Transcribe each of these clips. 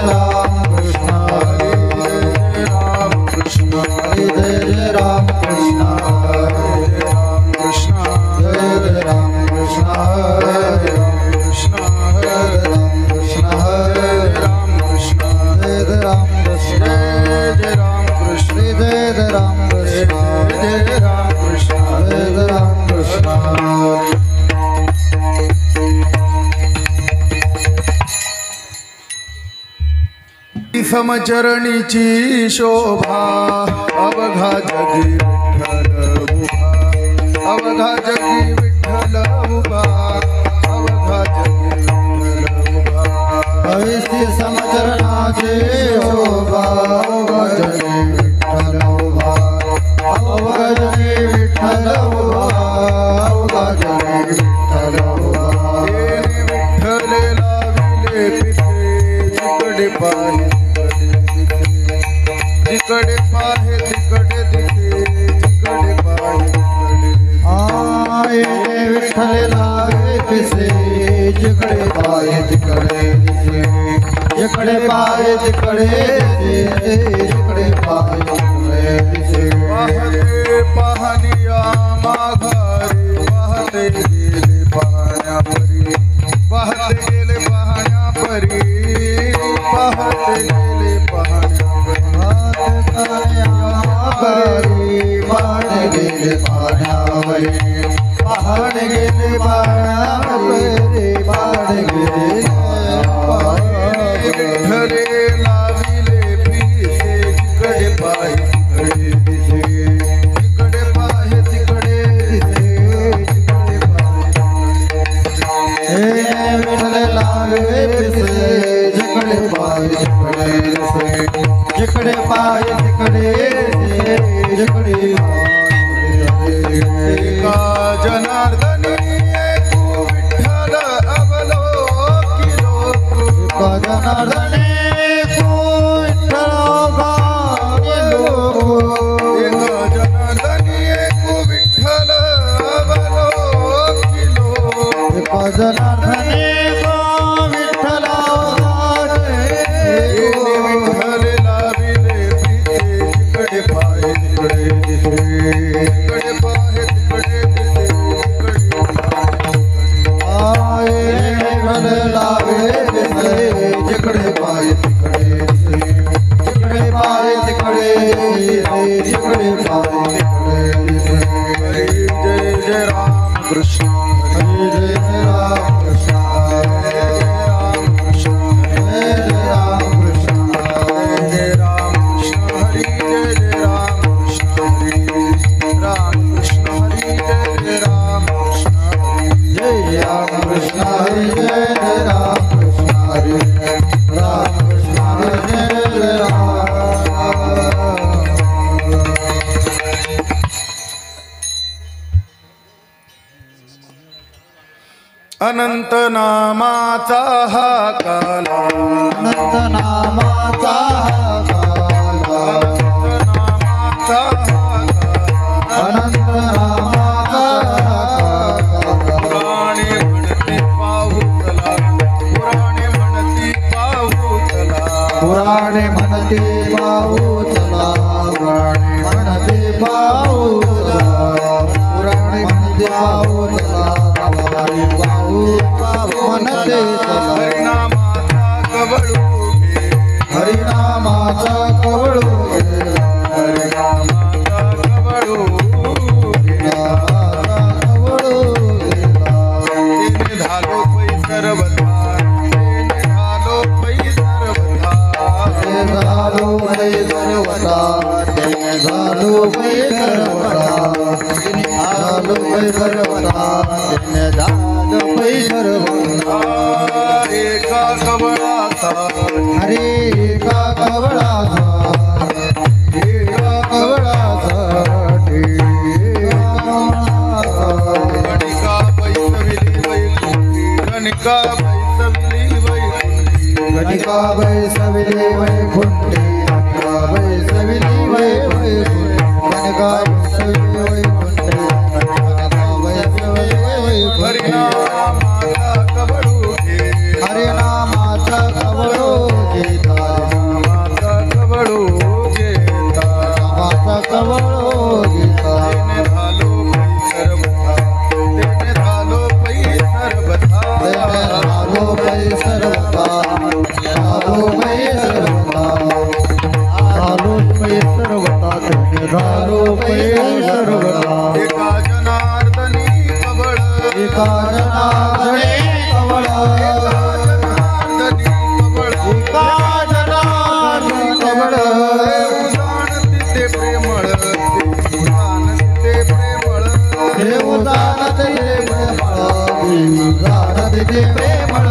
राम कृष्ण हरे जय राम कृष्ण हरे जय राम कृष्ण हरे राम कृष्ण जय राम कृष्ण हरे राम कृष्ण हरे राम कृष्ण हरे राम कृष्ण जय राम कृष्ण जय राम कृष्ण जय राम कृष्ण जय राम कृष्ण जय राम कृष्ण समचरणीची शोभा अवघा जगी विठ्ठल उभा अवघा जगी विठ्ठल उभा अवघा जगी विठ्ठल उभा भविष्य समचरणाची शोभा अवघा जगी विठ्ठल उभा अवघा जगी विठ्ठल उभा अवघा जगी विठ्ठल उभा विठ्ठल लाविले पिसे जिकडे पाहि जिकडे पाहे तिकडे दिसे जिकडे पाहे तिकडे आये विठ्ठल लावे पिसे जिकडे पाहे तिकडे दिसे जिकडे पाहे तिकडे दिसे जिकडे पाहे तिकडे दिसे पाहते पाहनिया माघारी पाहते गेले पाहण्या परी पाहते गेले पाहण्या परी पाहते गेले पाहण्या परी बाण गेले पाण्यावरी बाण गेले पाण्यावरी बाण गेले विठ्ठले लाविले पिसे जिकडे पाहि तिकडे दिसे जिकडे पाहि तिकडे दिसे जिकडे पाहि विठ्ठल लाविले पिसे जिकडे पाहि तिकडे दिसे जिकडे पाय तिकडे जिकडे एका जनार्दनी एको विठ्ठल अवलोकिलो एका जनार्दनी एको विठ्ठल अवलोकिलो एका जनार्दनी एको विठ्ठल अवलोकिलो एका जनार्दनी एको विठ्ठल जिकडे पाय तिकडे जिकडे पाय तिकडे जिकडे पाय तिकडे हरे जय जय राम कृष्ण हरे जय राम कृष्ण हरे राम कृष्ण हरे राम कृष्ण हरे राम कृष्ण हरे जय राम कृष्ण हरे राम कृष्ण हरे जय राम कृष्ण हरे जय राम कृष्ण हरे जय राम कृष्ण हरे राम कृष्ण हरे राम अनंत नामाचा हा काला अनंत नामाचा हा काला अनंत नामाचा पुराणे म्हणती पाहुतला पुराणे म्हणती पाहुतला पुराणे म्हणती पाहुतला पुराणे म्हणती पाहुतला पुराणे म्हणती पाहुतला म्हणते हरिनामाचा कवळू घे हरिनामाचा कवळू घे हरिनामाचा कवळू तिने झालो पै सर्वथा तिने झालो पै सर्वथा तिने झालो पै सर्वथा तिने झालो पै सर्वथा तिने झालो पै सर्वथा तिने झालो पै सर्वथा एका कवळाचा हरे एका कवळाचा एका कवळाचा गणिका बैसविली वैकुंठी गणिका बैसविली वैकुंठी गणिका बैसविली वैकुंठी गणिका बैसविली वैकुंठी गणिका बैसविली वैकुंठी गणिका बैसविली वैकुंठी हरिनामाचा कवळू घे हरिनामाचा कवळू घे तिचे प्रेमळ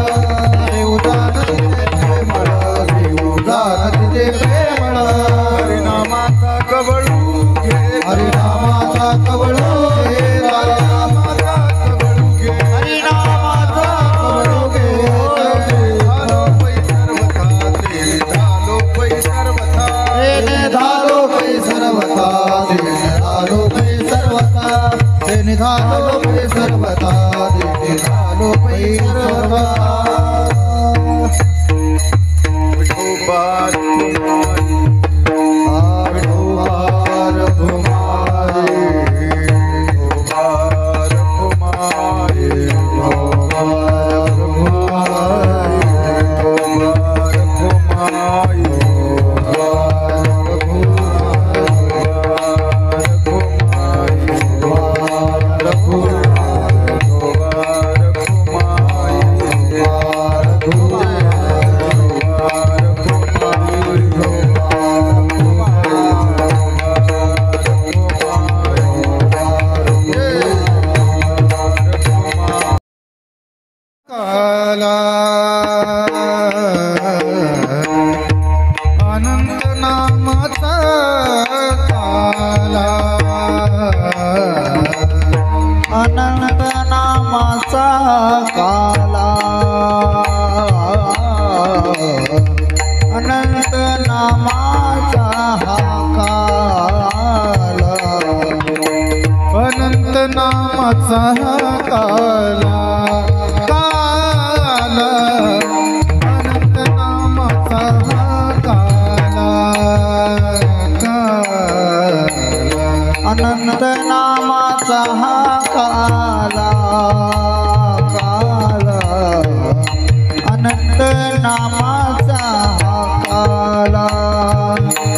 देवदान तिचे प्रेमळ देवदान तिचे प्रेमळ हरिनामाचा कवळू घे हरिनामाचा कवळू घे हरिनामाचा कवळू घे हरिनामाचा कवळू घे झालो पै सर्वथा तेने झालो पै सर्वथा तेने झालो पै सर्वथा तेने झालो पै सर्वता तेने झालो पै सर्वता तेने झालो पै सर्वता विठोबार आठोबार भुमाये विठोबार भुमाये आठोबार भुमाये विठोबार भुमाये काला अनंत नामाचा काला अनंत नामाचा काला अनंत नामाचा हा काला अनंत नामाचा हा काला अनंत नामाचा हा काला अनंत नामाचा हा काला अनंत नामाचा हा काला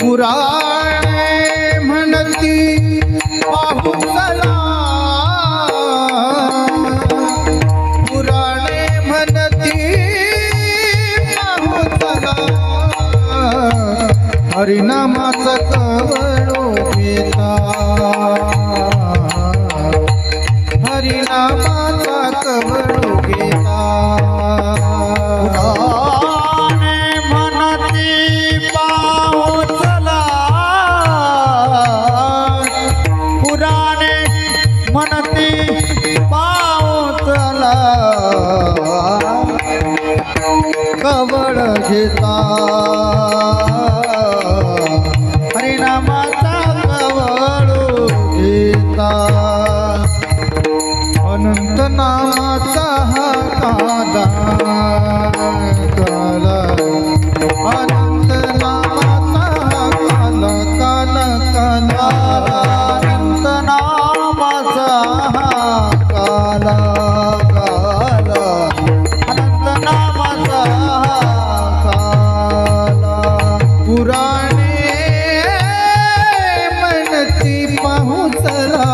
पुराणे म्हणती पाहू चला पुराणे म्हणती पाहू चला हरिनामाचा कवळू घेता हरिनामाचा कवळू घेता पुराणे म्हणती पाहू चला पुराणे म्हणती पाहू चला कवळ घेता हरिनामाचा कवळू घेता अनंत नामाचा हा काला काला अनंत नामाचा हा काला काला काला अनंत नामाचा हा काला काला अनंत नामाचा हा काला पुराणे म्हणती पाहू चला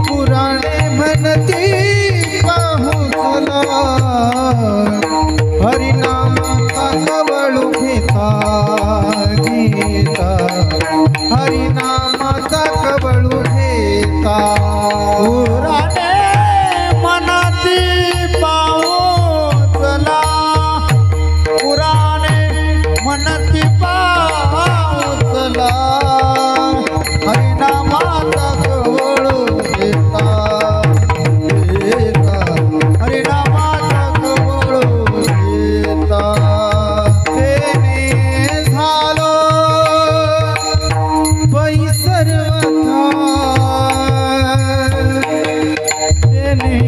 पुराणे म्हणती पाहू चला हरिनामाचा कवळू घेता घेता हरिनामाचा कवळू घेता पुराणे म्हणती पाहू चला पुराणे म्हणती पाहू चला हरिनामाचा कवळू घेता हरिनामाचा कवळू घेता तेने झालो पै सर्वथा तेने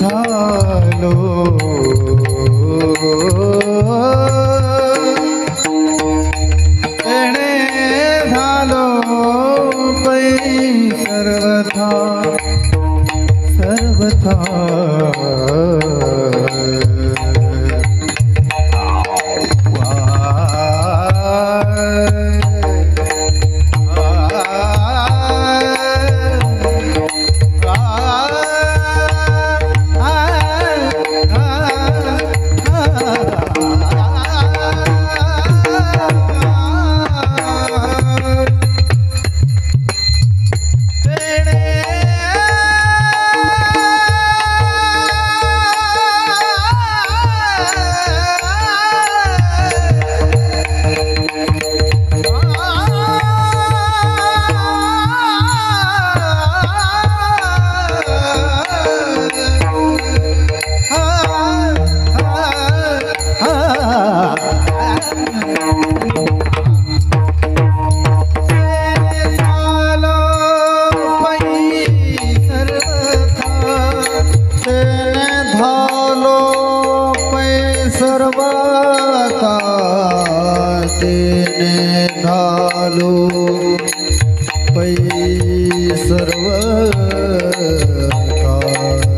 झालो तेने झालो पै सर्वथा सर्वथा तेने झालो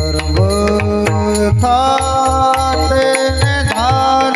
पै सर्वथा तेने झालो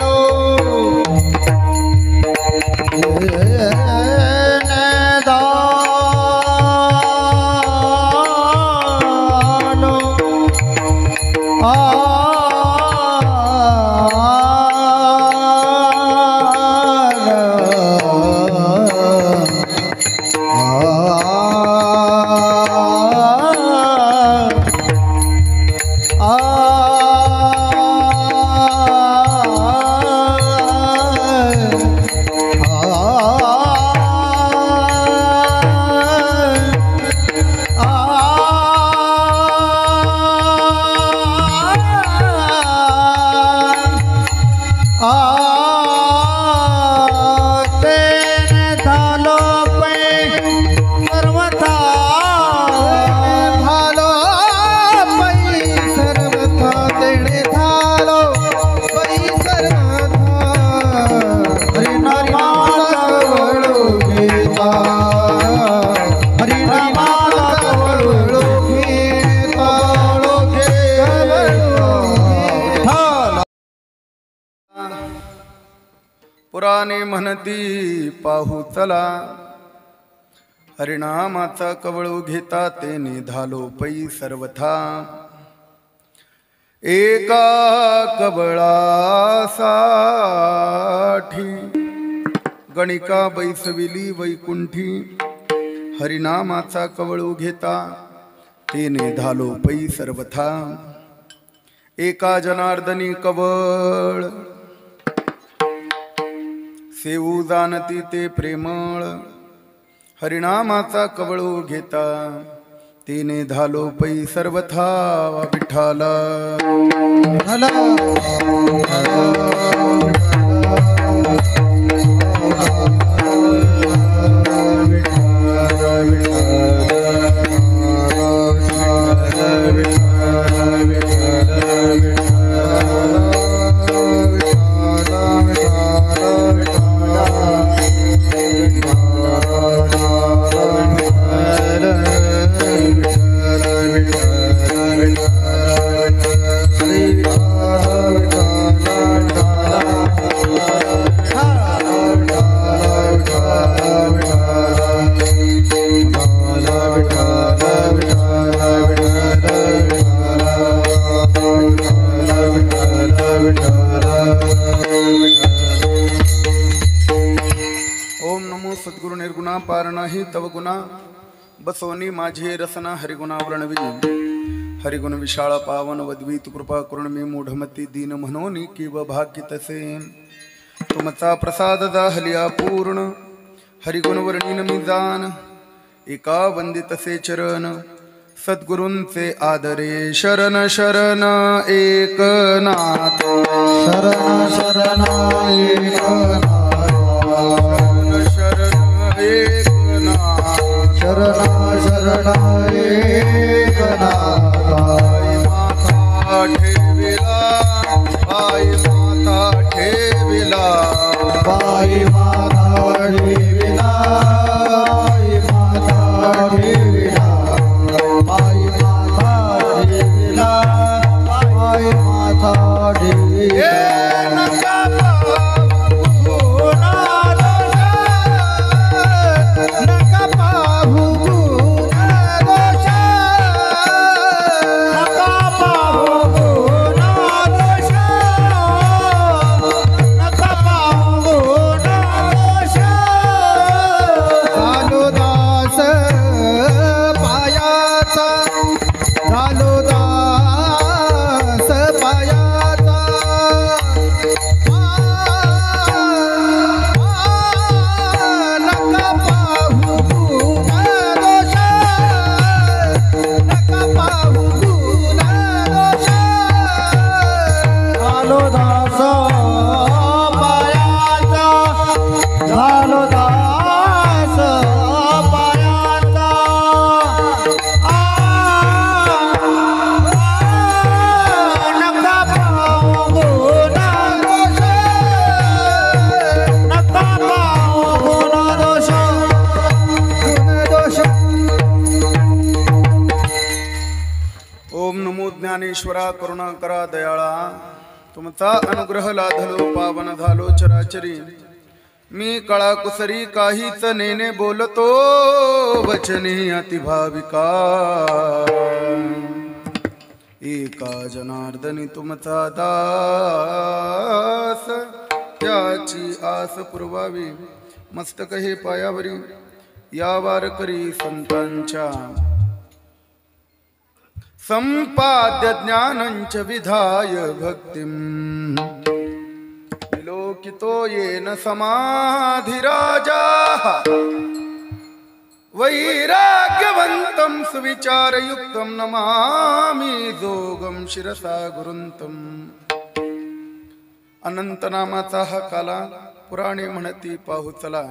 पुराणे म्हणती पाहू चला, हरिनामाचा कवळू घेता तेने झालो पै सर्वथा. एका कवळासाठी गणिका बैसविली वैकुंठी. हरिनामाचा कवळू घेता तेने झालो पै सर्वथा. एका जनार्दनी कवळ सेवू जाणती ते प्रेमळ. हरिनामाचा कवळू घेता तेने झालो पै सर्वथा. विठ्ठला ओम नमो सद्गुरु निर्गुणा पारणाही तव गुणा. बसवनी माझे रसना हरिगुणा वर्णवी. हरिगुण विशाळ पावन वद्वीत कृपा करुण मी मूढमती दीन म्हणून किव भाग्य तसे. तुमचा प्रसाद दाहलिया पूर्ण. हरिगुण वर्णीन मी जान एका वंदितसे चरण. सद्गुरूंचे आदरे शरण शरण एकनाथ. शरण शरण एकनाथ. शरण शरण एकनाथ. पायी माता ठेविला. पायी माता ठेविला. पायी माता ठेविला. पायी माता ठेविला. पायी माता ठेविला. नका पाहू गुण दोष. ज्ञानेश्वरा करुणा करा दयाळा, तुमचा अनुग्रह लाधलो पावन झालो चराचरी. मी कळा कुसरी काहीच नेने बोलतो वचने अतिभाविका. एका जनार्दनी तुमचा दास, त्याची आस पुरवावी मस्तक हे पायावरी. या वारकरी संतांच्या संपाद्य ज्ञानंच विधाय भक्तिम. विलोकितो येन समाधिराजा, वैराग्यवन्तं सुविचारयुक्तं नमामि जोगं शिरसा गुरुंतम. अनंतनामाचा हा काला पुराणे म्हणती पाहू चला.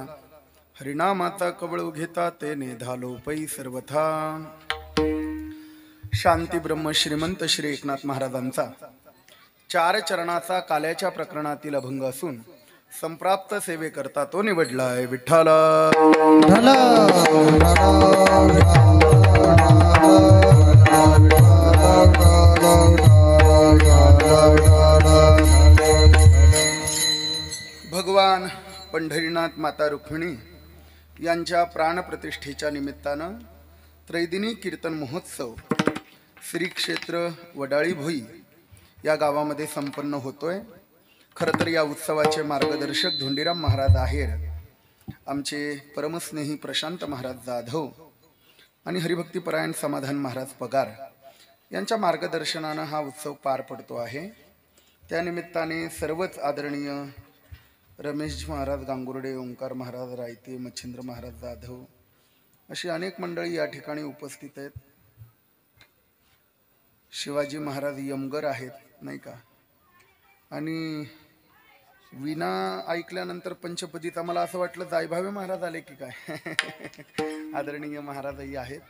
हरिनामाचा कवळू घेता ते निधालो पै सर्वथा. शांती ब्रह्म श्रीमंत श्री एकनाथ महाराजांचा 4 चरणाचा काल्याच्या प्रकरणातील अभंग असून संप्राप्त सेवेकरता तो निवडलाय विठ्ठल. भगवान पंढरीनाथ माता रुक्मिणी यांच्या प्राणप्रतिष्ठेच्या निमित्तानं त्रैदिनी कीर्तन महोत्सव श्री क्षेत्र वडाळी भोई या गावामध्ये संपन्न होतोय. खरं तर या उत्सवाचे मार्गदर्शक धोंडीराम महाराज आहेर, आमचे परमस्नेही प्रशांत महाराज जाधव आणि हरिभक्तीपरायण समाधान महाराज पगार यांच्या मार्गदर्शनानं हा उत्सव पार पडतो आहे. त्यानिमित्ताने सर्वच आदरणीय रमेश महाराज गांगुर्डे, ओंकार महाराज रायते, मच्छिंद्र महाराज जाधव अशी अनेक मंडळी या ठिकाणी उपस्थित आहेत. शिवाजी महाराज यमगर आहेत नाही का. आणि विना ऐकल्यानंतर पंचपदीत आम्हाला असं वाटलं जायभावे महाराज आले की काय. आदरणीय महाराजही आहेत.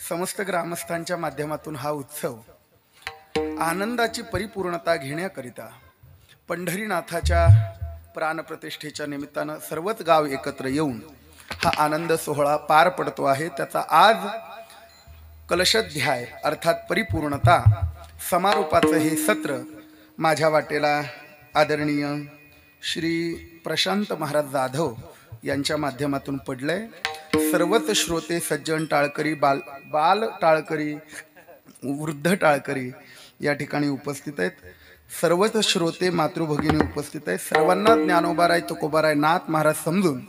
समस्त ग्रामस्थांच्या माध्यमातून हा उत्सव आनंदाची परिपूर्णता घेण्याकरिता पंढरीनाथाच्या प्राणप्रतिष्ठेच्या निमित्तानं सर्वच गाव एकत्र येऊन हा आनंद सोहळा पार पडतो आहे. त्याचा आज कलशध्याय अर्थात परिपूर्णता समारोपाचं हे सत्र माझ्या वाटेला आदरणीय श्री प्रशांत महाराज जाधव यांच्या माध्यमातून पडलंय. सर्वच श्रोते सज्जन टाळकरी, बाल टाळकरी, वृद्ध टाळकरी या ठिकाणी उपस्थित आहेत. सर्वच श्रोते मातृभगिनी उपस्थित आहेत. सर्वांना ज्ञानोबाराय तुकोबाराय नाथ महाराज समजून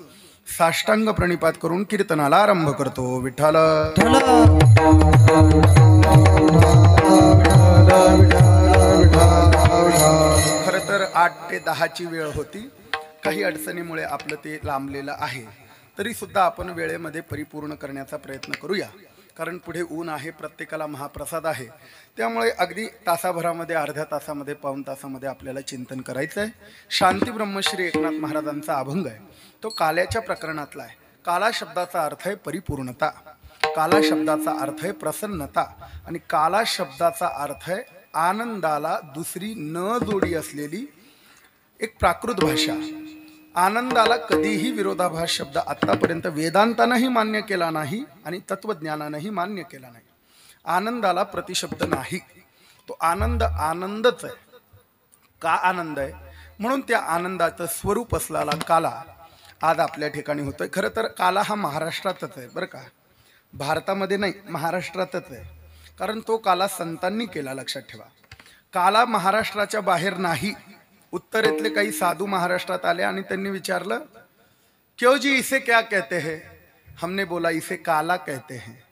साष्टांग प्रणिपात करून कीर्तनाला आरंभ करतो. विठ्ठल. खरं तर 8 ते 10ची वेळ होती. काही अडचणीमुळे आपलं ते लांबलेलं आहे. तरी सुद्धा आपण वेळेमध्ये परिपूर्ण करण्याचा प्रयत्न करूया. कारण पुढे ऊन आहे, प्रत्येकाला महाप्रसाद आहे. त्यामुळे अगदी तासाभरामध्ये, अर्ध्या तासामध्ये, पाऊण तासामध्ये आपल्याला चिंतन करायचं आहे. शांती ब्रह्मश्री एकनाथ महाराजांचा अभंग आहे. तो काल्याच्या प्रकरणातला आहे. काला शब्दाचा अर्थ आहे परिपूर्णता, काला शब्दाचा अर्थ आहे प्रसन्नता आणि काला शब्दाचा अर्थ आहे आनंदाला दुसरी न जोडी असलेली एक प्राकृत भाषा. आनंदाला कधीही विरोधाभास शब्द आत्तापर्यंत वेदांतानंही मान्य केला नाही आणि तत्वज्ञानानंही मान्य केला नाही. आनंदाला प्रतिशब्द नाही. तो आनंद आनंदच आहे. का आनंद आहे? म्हणून त्या आनंदाचं स्वरूप असलेला काला आज आपल्या ठिकाणी होतोय. खरं तर काला हा महाराष्ट्रातच आहे बरं का, भारतामध्ये नाही, महाराष्ट्रातच आहे. कारण तो काला संतांनी केला, लक्षात ठेवा. काला महाराष्ट्राच्या बाहेर नाही. उत्तरेतले काही साधू महाराष्ट्रात आले आणि त्यांनी विचारलं, क्यों जी इसे क्या कहते हैं? हमने बोला इसे काला कहते हैं.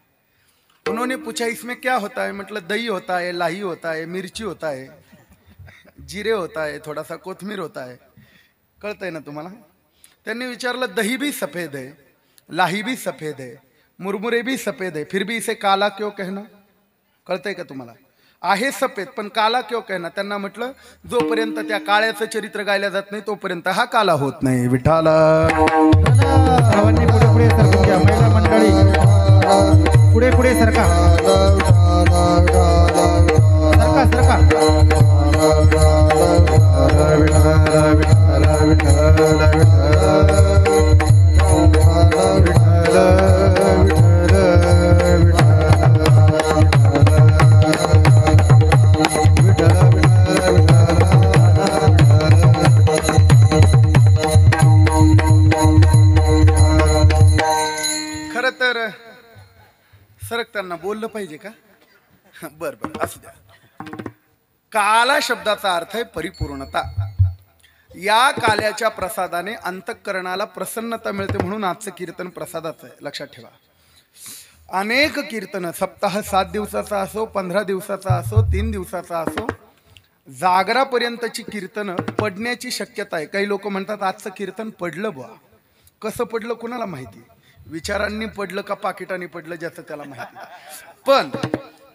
उन्होंने पूछा इसमें क्या होता है? मतलब दही होता है, लाही होता है, मिर्ची होता है, जीरे होता है, थोड़ा सा कोथमीर होता है. कळतंय ना तुम्हाला? त्यांनी विचारलं दही भी सफेद है, लाही भी सफेद है, मुरमुरे भी सफेद है, फिर भी इसे काला क्यों कहना? कळतंय का तुम्हाला? आहे सफेद पण काला क्यों कहना? त्यांना म्हटलं जोपर्यंत त्या काळ्याचं चरित्र गायला जात नाही तोपर्यंत हा काला होत नाही. विठाला. सर्वांनी पुढे पुढे सरकून घ्या. महिला मंडळी पुढे पुढे सरका, सरका सरका. तर सरकताना बोललं पाहिजे का? बर बर असू द्या. काला शब्दाचा अर्थ आहे परिपूर्णता. या काल्याच्या प्रसादाने अंतःकरणाला प्रसन्नता मिळते, म्हणून आजचं कीर्तन प्रसादाचं आहे. लक्षात ठेवा. अनेक कीर्तन सप्ताह 7 दिवसाचा असो, 15 दिवसाचा असो, 3 दिवसाचा असो, जागरापर्यंतची कीर्तन पडण्याची शक्यता आहे. काही लोक म्हणतात आजचं कीर्तन पडलं बुवा. कसं पडलं कुणाला माहिती? विचारांनी पडलं का पाकिटाने पडलं, ज्याचं त्याला माहिती. पण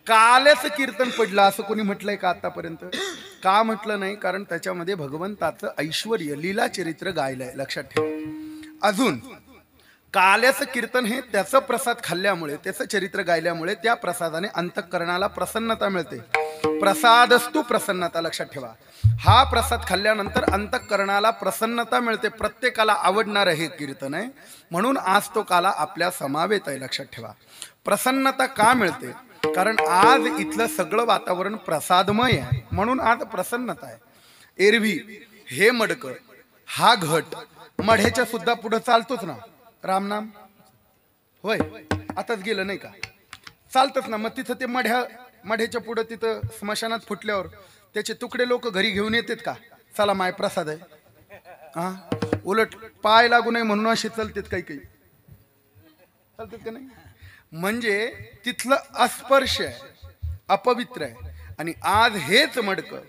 काल्याचं कीर्तन पडलं असं कोणी म्हटलंय का आतापर्यंत? का म्हटलं नाही? कारण त्याच्यामध्ये भगवंताचं ऐश्वर लीला चरित्र गायलंय. लक्षात ठेवा. अजून काल्याचं कीर्तन हे त्याचं प्रसाद खाल्ल्यामुळे, त्याचं चरित्र गायल्यामुळे त्या प्रसादाने अंतःकरणाला प्रसन्नता मिळते. प्रसादस्तु प्रसन्नता. लक्षात ठेवा. हा प्रसाद खाल्ल्यानंतर अंतःकरणाला प्रसन्नता मिळते. प्रत्येकाला आवडणारं हे कीर्तन आहे, म्हणून आज तो काला आपल्या समावेत आहे. लक्षात ठेवा. प्रसन्नता का मिळते? कारण आज इथलं सगळं वातावरण प्रसादमय आहे, म्हणून आज प्रसन्नता आहे. एरवी हे मडकं, हा घट मढ्याच्या सुद्धा पुढे चालतोच ना रामनाम, होय? आताच गेलं नाही का? चालतच ना. मग तिथं ते मढ्याच्या पुढं तिथं स्मशानात फुटल्यावर त्याचे तुकडे लोक घरी घेऊन येतात का? चला माय प्रसाद आहे. हा, उलट पाय लागू नये म्हणून अशी चालतात. काही काही चालतात का नाही? म्हणजे तिथलं अस्पर्श आहे, अपवित्र आहे. आणि आज हेच मडकं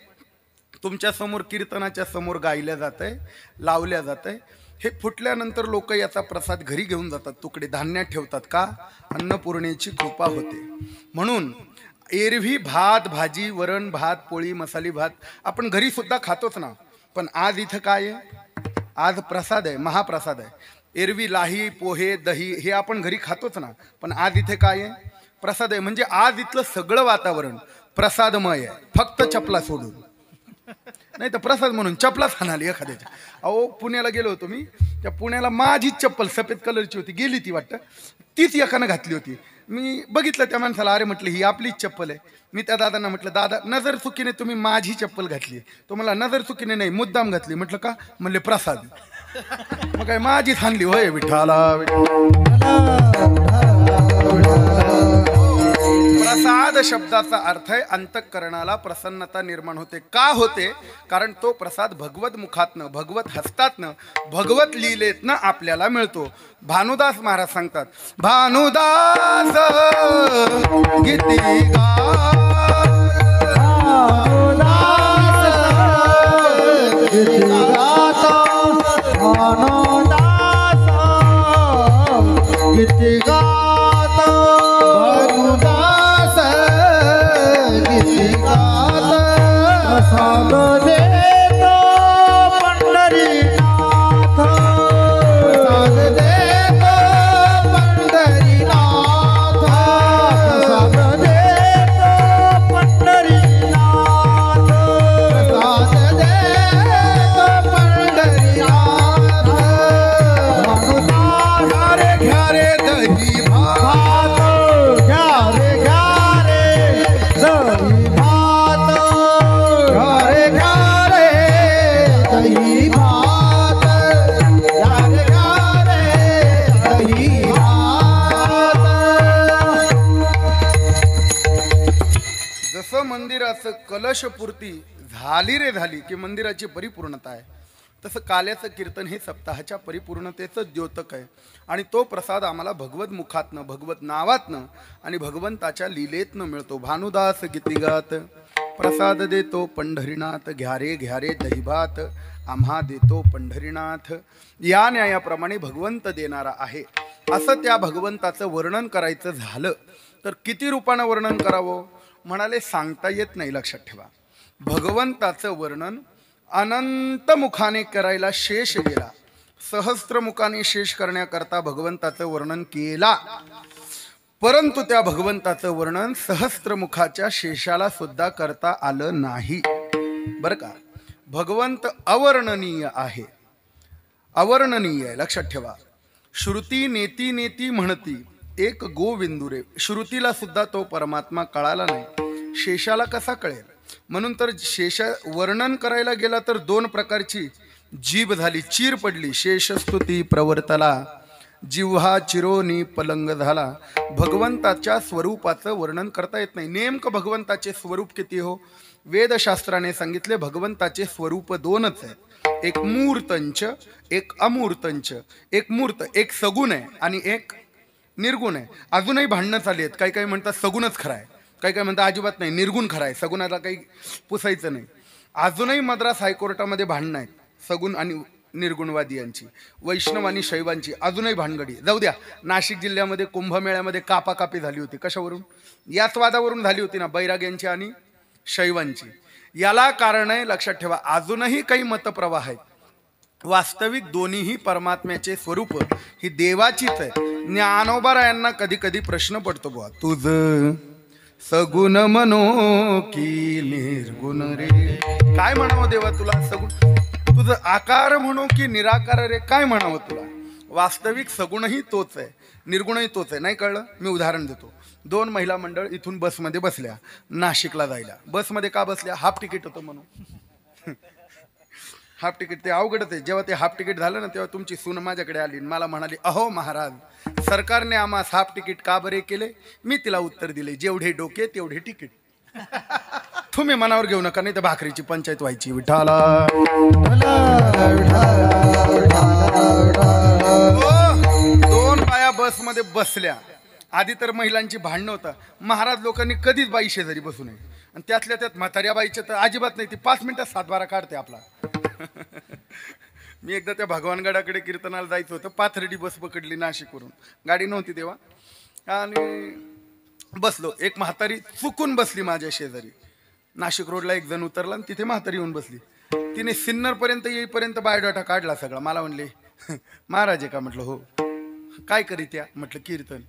तुमच्या समोर कीर्तनाच्या समोर गायल्या जात आहे, लावल्या जात आहे. हे फुटल्यानंतर लोक याचा प्रसाद घरी घेऊन जातात, तुकडे धान्यात ठेवतात. का? अन्नपूर्णेची कृपा होते म्हणून. एरवी भात, भाजी, वरण भात, पोळी, मसाली भात आपण घरी सुद्धा खातोच ना. पण आज इथं काय आहे? आज प्रसाद आहे, महाप्रसाद आहे. एरवी लाही, पोहे, दही हे आपण घरी खातोच ना. पण आज इथे काय आहे? प्रसाद आहे. म्हणजे आज इथलं सगळं वातावरण प्रसादमय आहे, फक्त चपला सोडून. नाही तर प्रसाद म्हणून चपलाच हाणाली एखाद्याच्या. अहो, पुण्याला गेलो होतो मी. त्या पुण्याला माझी चप्पल सफेद कलरची होती, गेली ती वाटतं. तीच एकानं घातली होती. मी बघितलं त्या माणसाला, अरे म्हटलं ही आपलीच चप्पल आहे. मी त्या दादांना म्हटलं, दादा नजर चुकीने तुम्ही माझी चप्पल घातली. तो मला नजर चुकीने नाही, मुद्दाम घातली. म्हटलं का? म्हणले प्रसाद. मग काय माझीच हाणली होय? विठाला. प्रसाद शब्दाचा अर्थ आहे अंतःकरणाला प्रसन्नता निर्माण होते. का होते? कारण तो प्रसाद भगवत मुखातनं, भगवत हस्तातनं, भगवत लीलेतनं आपल्याला मिळतो. भानुदास महाराज सांगतात, भानुदास गीती मंदिराचं कलशपूर्ती झाली रे झाली की मंदिराची परिपूर्णता आहे, तसं काल्याचं कीर्तन हे सप्ताहाच्या परिपूर्णतेचं द्योतक आहे. आणि तो प्रसाद आम्हाला भगवत मुखातनं, भगवत नावातनं आणि भगवंताच्या लीलेतनं मिळतो. भानुदास गीतिगात प्रसाद देतो पंढरीनाथ, घ्यारे घ्यारे दहीभात आम्हा देतो पंढरीनाथ. या न्यायाप्रमाणे भगवंत देणारा आहे. असं त्या भगवंताचं वर्णन करायचं झालं तर किती रूपानं वर्णन करावं म्हणाले, सांगता येत नाही. लक्षात ठेवा. भगवंताचं वर्णन अनंत मुखाने करायला शेष गेला, सहस्त्र मुखाने शेष करण्याकरता भगवंताचं वर्णन केला. परंतु त्या भगवंताचं वर्णन सहस्त्र मुखाच्या शेषाला सुद्धा करता आलं नाही. बरं का? भगवंत अवर्णनीय आहे, अवर्णनीय आहे. लक्षात ठेवा. श्रुती नेती नेती म्हणती एक गोविंदुरे. श्रुतीला सुद्धा तो परमात्मा कळाला नाही, शेषाला कसा कळेल? म्हणून तर शेष वर्णन करायला गेला तर दोन प्रकारची जीभ झाली, चीर पडली. शेषस्तुती प्रवर्तला जिव्हा चिरोनी पलंग झाला. भगवंताच्या स्वरूपाचं वर्णन करता येत नाही. नेमकं भगवंताचे स्वरूप किती हो? वेदशास्त्राने सांगितले भगवंताचे स्वरूप दोनच आहेत. एक मूर्तंच, एक अमूर्तंच. एक मूर्त, एक सगुण आहे आणि एक निर्गुण आहे. अजूनही भांडणं चालली आहेत. काही काही म्हणतात सगुणच खरा आहे, काही काही म्हणतात अजिबात नाही, निर्गुण खरा आहे, सगुणाला काही पुसायचं नाही. अजूनही मद्रास हायकोर्टामध्ये भांडणं आहेत सगुण आणि निर्गुणवादी यांची, वैष्णव आणि शैवांची अजूनही भानगडी. जाऊ द्या, नाशिक जिल्ह्यामध्ये कुंभमेळ्यामध्ये कापाकापी झाली होती. कशावरून? याच वादावरून झाली होती ना, बैराग्यांची आणि शैवांची. याला कारण आहे, लक्षात ठेवा, अजूनही काही मतप्रवाह आहेत. वास्तविक दोन्हीही परमात्म्याचे स्वरूप ही देवाचीच आहे. ज्ञानोबारायांना कधी कधी प्रश्न पडतो, बुवा तुझ सगुण म्हणो की निर्गुण रे. काय म्हणावं देवा तुला? सगुण तुझं आकार म्हणो की निराकार रे, काय म्हणावं तुला? वास्तविक सगुणही तोच आहे, निर्गुणही तोच आहे. नाही कळलं? मी उदाहरण देतो. 2 महिला मंडळ इथून बसमध्ये बसल्या नाशिकला जायला. बसमध्ये का बसल्या? हाफ तिकीट होतं म्हणून. हाफ तिकीट ते अवघडच आहे. जेव्हा ते हाफ तिकीट झालं ना, तेव्हा तुमची सून माझ्याकडे आली मला म्हणाली, अहो महाराज, सरकारने आम्हाला हाफ तिकीट का बरे केले? मी तिला उत्तर दिले, जेवढे डोके तेवढे तिकीट. तुम्ही मनावर घेऊ नका, नाही तर भाकरीची पंचायत व्हायची. विठाला 2 बाया बसमध्ये बसल्या. आधी तर महिलांची भांडणं होतं. महाराज लोकांनी कधीच बाई शेजारी बसू नये, आणि त्यातल्या त्यात म्हाताऱ्या बाईच्या तर अजिबात नाही. ती 5 मिनिटात 7-12 काढते आपला. मी एकदा त्या भगवानगडाकडे कीर्तनाला जायचं होतं. पाथर्डी बस पकडली नाशिकवरून, गाडी नव्हती तेव्हा, आणि बसलो. एक म्हातारी चुकून बसली माझ्या शेजारी. नाशिक रोडला एक जण उतरला आणि तिथे म्हातारी येऊन बसली. तिने सिन्नरपर्यंत येईपर्यंत बायोडाटा काढला सगळा. मला म्हणले, महाराज आहे का? म्हटलं हो. काय करीत या? म्हटलं कीर्तन.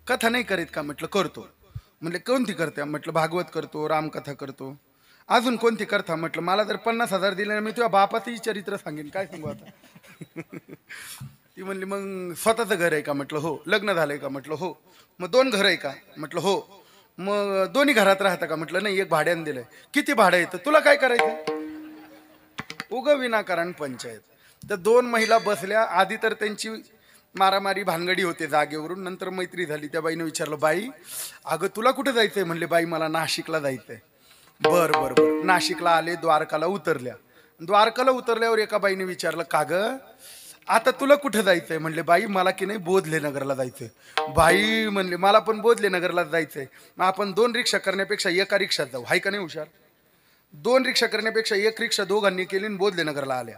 कथा नाही करीत का? म्हटलं करतो. म्हटलं कोणती करते? म्हटलं भागवत करतो, रामकथा करतो. अजून कोणती करता? म्हटलं मला जर 50,000 दिले ना, मी तुझ्या बापाचंही चरित्र सांगेन. काय सांगू आता? ती म्हणली, मग स्वतःचं घर आहे का? म्हटलं हो. लग्न झालंय का? म्हटलं हो. मग 2 घर आहे का? म्हटलं हो. मग दोन्ही घरात राहता का? म्हटलं नाही, एक भाड्याने दिलंय. किती भाडं येतं? तुला काय करायचं? उग विनाकारण पंचायत. तर 2 महिला बसल्या. आधी तर त्यांची मारामारी भानगडी होते जागेवरून, नंतर मैत्री झाली. त्या बाईने विचारलं, बाई अगं तुला कुठे जायचंय? म्हणले, बाई मला नाशिकला जायचंय. बर बर बर. नाशिकला आले, द्वारकाला उतरल्या. द्वारकाला उतरल्यावर एका बाईने विचारलं, का ग आता तुला कुठे जायचंय? म्हणले, बाई मला की नाही बोधले नगरला जायचंय. बाई म्हणले, मला पण बोधले नगरला जायचंय. मग आपण 2 रिक्षा करण्यापेक्षा एका रिक्षात जाऊ. हाय का नाही हुशार? 2 रिक्षा करण्यापेक्षा 1 रिक्षा दोघांनी केली आणि बोधले नगरला आल्या.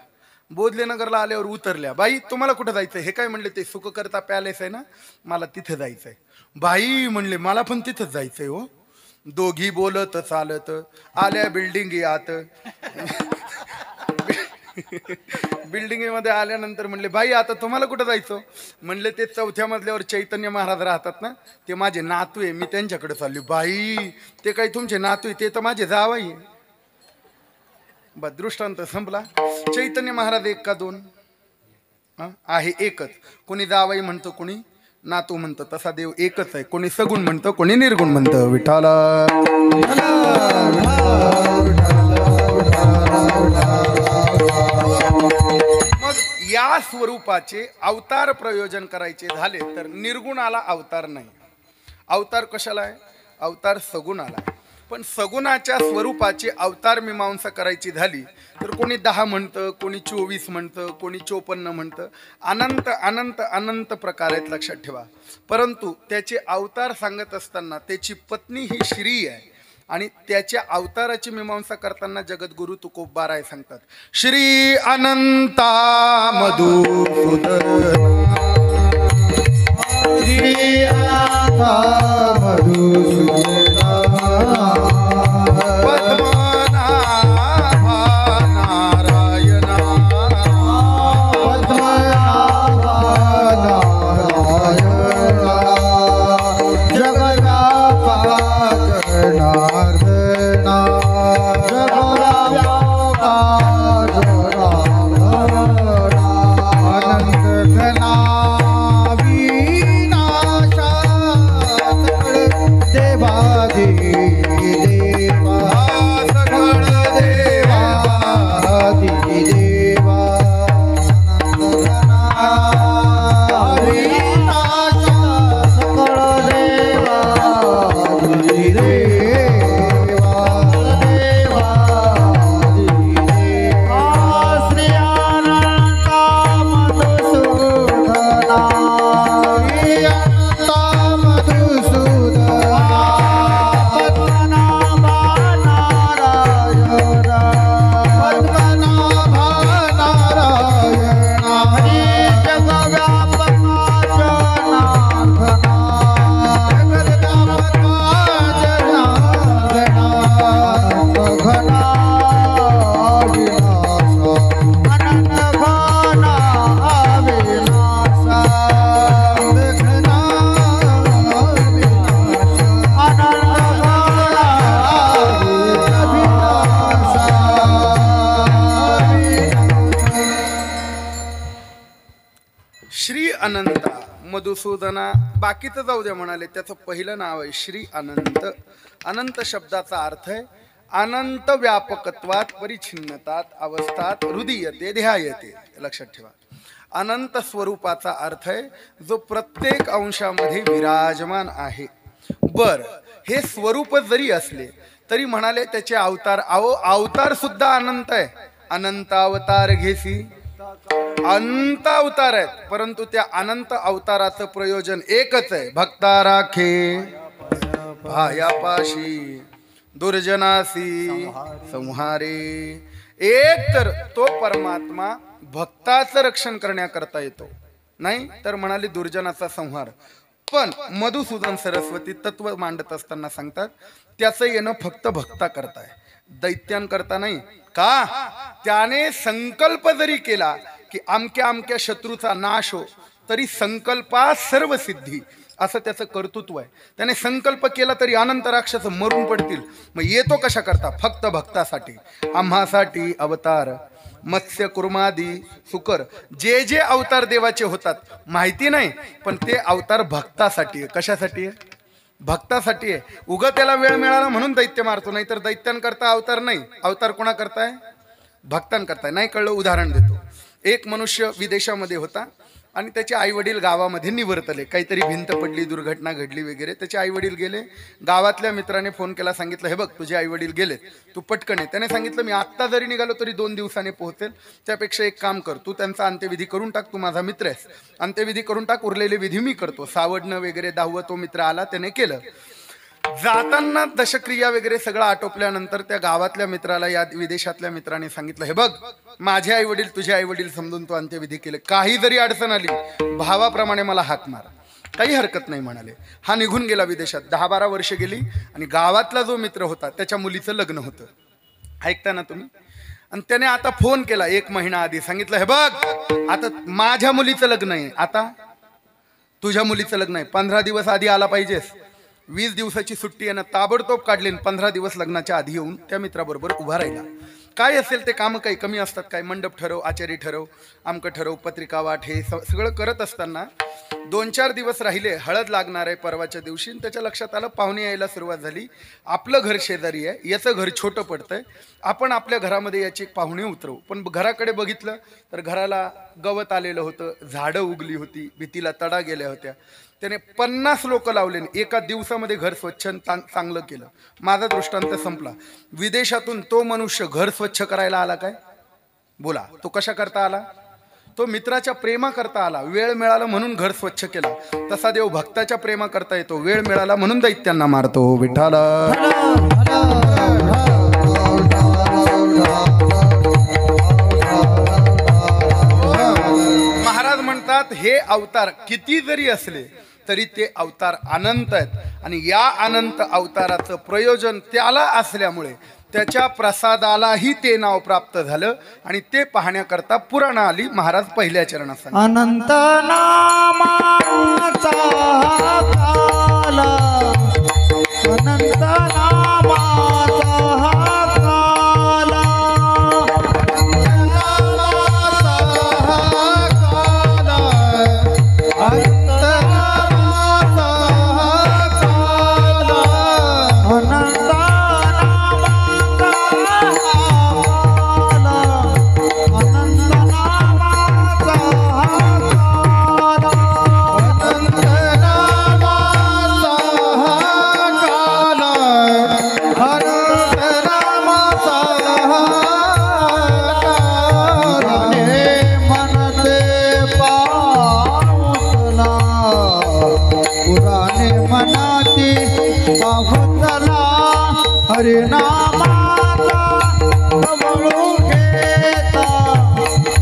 बोधले नगरला आल्यावर उतरल्या. बाई तुम्हाला कुठं जायचंय? हे काय? म्हणले, ते सुखकर्ता पॅलेस आहे ना, मला तिथे जायचंय. बाई म्हणले, मला पण तिथंच जायचंय हो. दोघी बोलत चालत आल्या बिल्डिंग आत. बिल्डिंगमध्ये आल्यानंतर म्हणले, बाई आता तुम्हाला कुठं जायचं? म्हणले, ते 4थ्या मजल्यावर चैतन्य महाराज राहतात ना, ते माझे नातू आहे, मी त्यांच्याकडे चालली. बाई ते काही तुमचे नातू आहे? ते तर माझे जावई आहे. बस दृष्टांत संपला. चैतन्य महाराज 1 का 2? आहे एकच. कोणी जावई म्हणतं, कोणी नातू म्हणतं. तसा देव एकच आहे. कोणी सगुण म्हणतं, कोणी निर्गुण म्हणतं. विठाला मग या स्वरूपाचे अवतार प्रयोजन करायचे झाले तर निर्गुणाला अवतार नाही. अवतार कशाला आहे? अवतार सगुणाला आहे. पण सगुणाच्या स्वरूपाची अवतार मीमांसा करायची झाली तर कोणी 10 म्हणतं, कोणी 24 म्हणतं, कोणी 54 म्हणतं. अनंत अनंत अनंत प्रकार आहेत, लक्षात ठेवा. परंतु त्याचे अवतार सांगत असताना त्याची पत्नी ही श्री आहे आणि त्याच्या अवताराची मीमांसा करताना जगद्गुरु तुकोबाराय सांगतात, श्री अनंता मधुसूदन, श्री अनंता मधुसूदन, मधुसूदना बाकीचं जाऊ द्या म्हणाले. त्याचं पहिलं नाव आहे श्री अनंत. अनंत शब्दाचा अर्थ आहे अनंत व्यापकत्वात परिच्छिन्नतात अवस्थात हृदयते ध्यायते. लक्षात ठेवा. अनंत स्वरूपाचा अर्थ आहे जो प्रत्येक अंशामध्ये विराजमान आहे. बर, हे स्वरूप जरी असले तरी म्हणाले त्याचे अवतार. अवतार सुद्धा अनंत आहे. अनंत अवतार घेसी, अनंत अवतार आहेत, परंतु त्या अनंत अवताराचं प्रयोजन एकच आहे. भक्ता राखे भायापाशी दुर्जनासी संहारे. एक तर तो परमात्मा भक्ताचं रक्षण करण्याकरता येतो, नाही तर म्हणाले दुर्जनाचा संहार. पण मधुसूदन सरस्वती तत्व मांडत असताना सांगतात त्याचं येणं फक्त भक्ता करताय, दैत्यांकरता नाही. का? त्याने संकल्प जरी केला की अमक्या अमक्या शत्रूचा नाश हो, तरी संकल्पात सर्व सिद्धी, असं त्याचं कर्तृत्व आहे. त्याने संकल्प केला तरी अनंत राक्षस मरून पडतील. मग येतो कशा करता? फक्त भक्तासाठी. आम्हासाठी अवतार मत्स्य कुर्मादी सुकर, जे जे अवतार देवाचे होतात माहिती नाही, पण ते अवतार भक्तासाठी आहे. कशासाठी आहे? भक्तासाठी आहे. उगा त्याला वेळ मिळाला म्हणून दैत्य मारतो, नाही तर दैत्यांकरता अवतार नाही. अवतार कोणा करताय? भक्तांकरताय. नाही कळलं? उदाहरण देतो. एक मनुष्य विदेशामध्ये होता आणि त्याचे आई वडील गावामध्ये निवर्तले. काहीतरी भिंत पडली, दुर्घटना घडली वगैरे. त्याचे आई वडील गेले. गावातल्या मित्राने फोन केला, सांगितलं हे बघ तुझे आई वडील गेलेत, तू पटकन ये. त्याने सांगितलं मी आत्ता जरी निघालो तरी 2 दिवसाने पोहोचेल. त्यापेक्षा एक काम कर, तू त्यांचा अंत्यविधी करून टाक, तू माझा मित्र आहेस, अंत्यविधी करून टाक, उरलेले विधी मी करतो. सावडणं वगैरे 10वं तो मित्र आला, त्याने केलं. जाताना दशक्रिया वगैरे सगळं आटोपल्यानंतर त्या गावातल्या मित्राला या विदेशातल्या मित्राने सांगितलं हे बघ माझे आई वडील तुझे आई वडील समजून तो अंत्यविधी केले, काही जरी अडचण आली भावाप्रमाणे मला हाक मार, काही हरकत नाही म्हणाले. हा निघून गेला विदेशात. 10-12 वर्ष गेली आणि गावातला जो मित्र होता त्याच्या मुलीचं लग्न होतं. ऐकता ना तुम्ही? आणि त्याने आता फोन केला 1 महिना आधी, सांगितलं हे बघ आता माझ्या मुलीचं लग्न आहे, आता तुझ्या मुलीचं लग्न आहे, 15 दिवस आधी आला पाहिजेस. 20 दिवसाची सुट्टी आहे ना, ताबडतोब काढली. 15 दिवस लग्नाच्या आधी येऊन त्या मित्राबरोबर उभा राहिला. काय असेल ते काम काही कमी असतात काय? मंडप ठरव, आचारी ठरव, आमकं ठरव, पत्रिका वाट, हे सगळं करत असताना 2-4 दिवस राहिले. हळद लागणार आहे परवाच्या दिवशी. त्याच्या लक्षात आलं पाहुणे यायला सुरुवात झाली. आपलं घर शेजारी आहे, याचं घर छोटं पडतंय, आपण आपल्या घरामध्ये याची पाहुणे उतरवू. पण घराकडे बघितलं तर घराला गवत आलेलं होतं, झाडं उगली होती, भीतीला तडा गेल्या होत्या. त्याने 50 लोक लावले. एका दिवसामध्ये घर स्वच्छ चांगलं केलं. माझा दृष्टांत संपला. विदेशातून तो मनुष्य घर स्वच्छ करायला आला काय? बोला, तो कशा करता आला? तो मित्राच्या प्रेमा करता आला. वेळ मिळाला म्हणून घर स्वच्छ केला. तसा देव भक्ताच्या प्रेमा करता येतो. वेळ मिळाला म्हणून दैत्यांना मारतो. विठ्ठल महाराज म्हणतात हे अवतार किती जरी असले तरी ते अवतार अनंत आहेत. आणि या अनंत अवताराचं प्रयोजन त्याला असल्यामुळे त्याच्या प्रसादालाही ते नाव प्राप्त झालं. आणि ते पाहण्याकरता पुराण आली. महाराज पहिल्या चरणात सांगितलं अनंत नामाचा काला, अनंत नामाचा काला, हरिनामाचा कवळू घेता,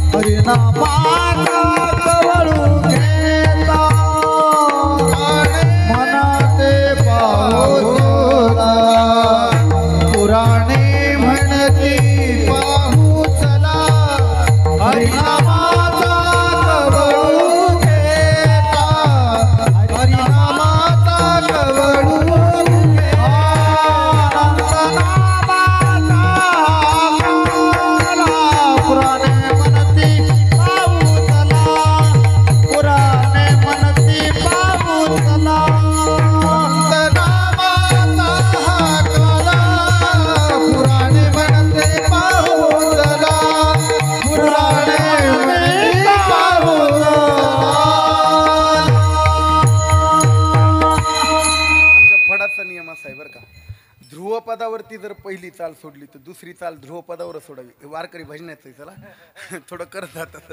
हरिनामाचा कवळू घेता, मनाते पाहुला पुराणे म्हणती पाहू चला, हरिनामाचा कवळू घेता, हरिनामाचा कवळू घेता. ध्रुवपदावरती जर पहिली चाल सोडली तर दुसरी चाल ध्रुवपदावर सोडावी. हे वारकरी भजनाचं आहे, चला थोडं करत जातात.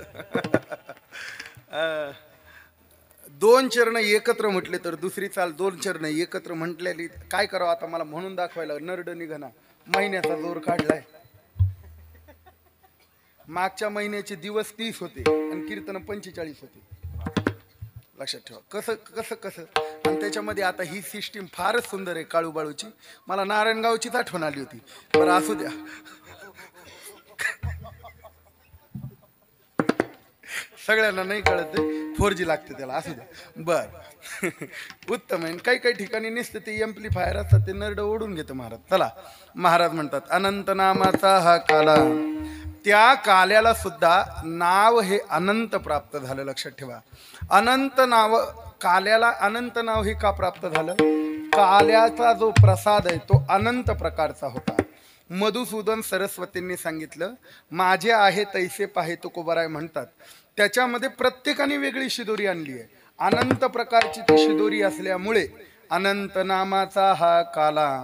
दोन चरण एकत्र म्हटले तर दुसरी चाल दोन चरण एकत्र म्हटलेली. काय करावं आता मला म्हणून दाखवायला. नरड निघना, महिन्याचा जोर काढलाय. मागच्या महिन्याचे दिवस 30 होते आणि कीर्तन 45 होते. लक्षात ठेवा. कसं कसं कसं. आणि त्याच्यामध्ये आता ही सिस्टीम फारच सुंदर आहे काळूबाळूची. मला नारायणगावचीच आठवण आली होती, पण असू द्या. सगळ्यांना नाही कळत, 4G लागते त्याला, असू द्या. बर उत्तम आहे. काही काही ठिकाणी नुसतं ते एम्प्लिफायर असतात, ते नरड ओढून घेतं महाराज. चला, महाराज म्हणतात अनंत नामाचा हा काला. त्या काल्याला सुद्धा नाव हे अनंत प्राप्त झालं. लक्षात ठेवा. अनंत नाव, काल्याला अनंत नाव हे का प्राप्त झालं? काल्याचा जो प्रसाद आहे तो अनंत प्रकारचा होता. मधुसूदन सरस्वतींनी सांगितलं, माझे आहे तैसे पाहे तुकोबाराय म्हणतात. त्याच्यामध्ये प्रत्येकाने वेगळी शिदोरी आणली आहे. अनंत प्रकारची ती शिदोरी असल्यामुळे अनंत नामाचा हा काला.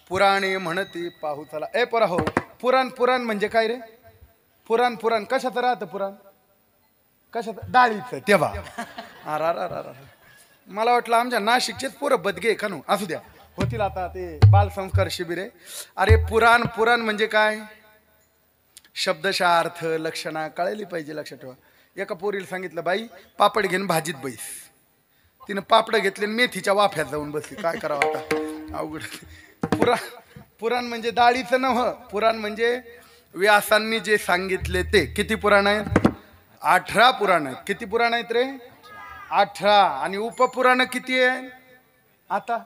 पुराणे म्हणती पाहू चला. ए परा हो, पुराण पुराण म्हणजे काय रे? पुराण पुराण कशाचं राहतं? पुराण कशाचं? डाळीचं. तेव्हा मला वाटलं आमच्या नाशिकचेच पोरं बदगे का नो. असू द्या, होतील आता ते बालसंस्कार शिबिर आहे. अरे पुराण पुराण म्हणजे काय? शब्दशः अर्थ लक्षणा कळली पाहिजे. लक्षात ठेवा. एका पोरीला सांगितलं, बाई पापड घेऊन भाजीत बैस. तिनं पापड घेतले आणि मेथीच्या वाफ्यात जाऊन बसली. काय करावं आता, अवघड. पुराण म्हणजे डाळीचं नव्ह. पुराण म्हणजे व्यासांनी जे सांगितले ते. किती पुराण आहेत? 18 पुराण आहेत. किती पुराण आहेत रे? 18. आणि उपपुराण किती आहे आता?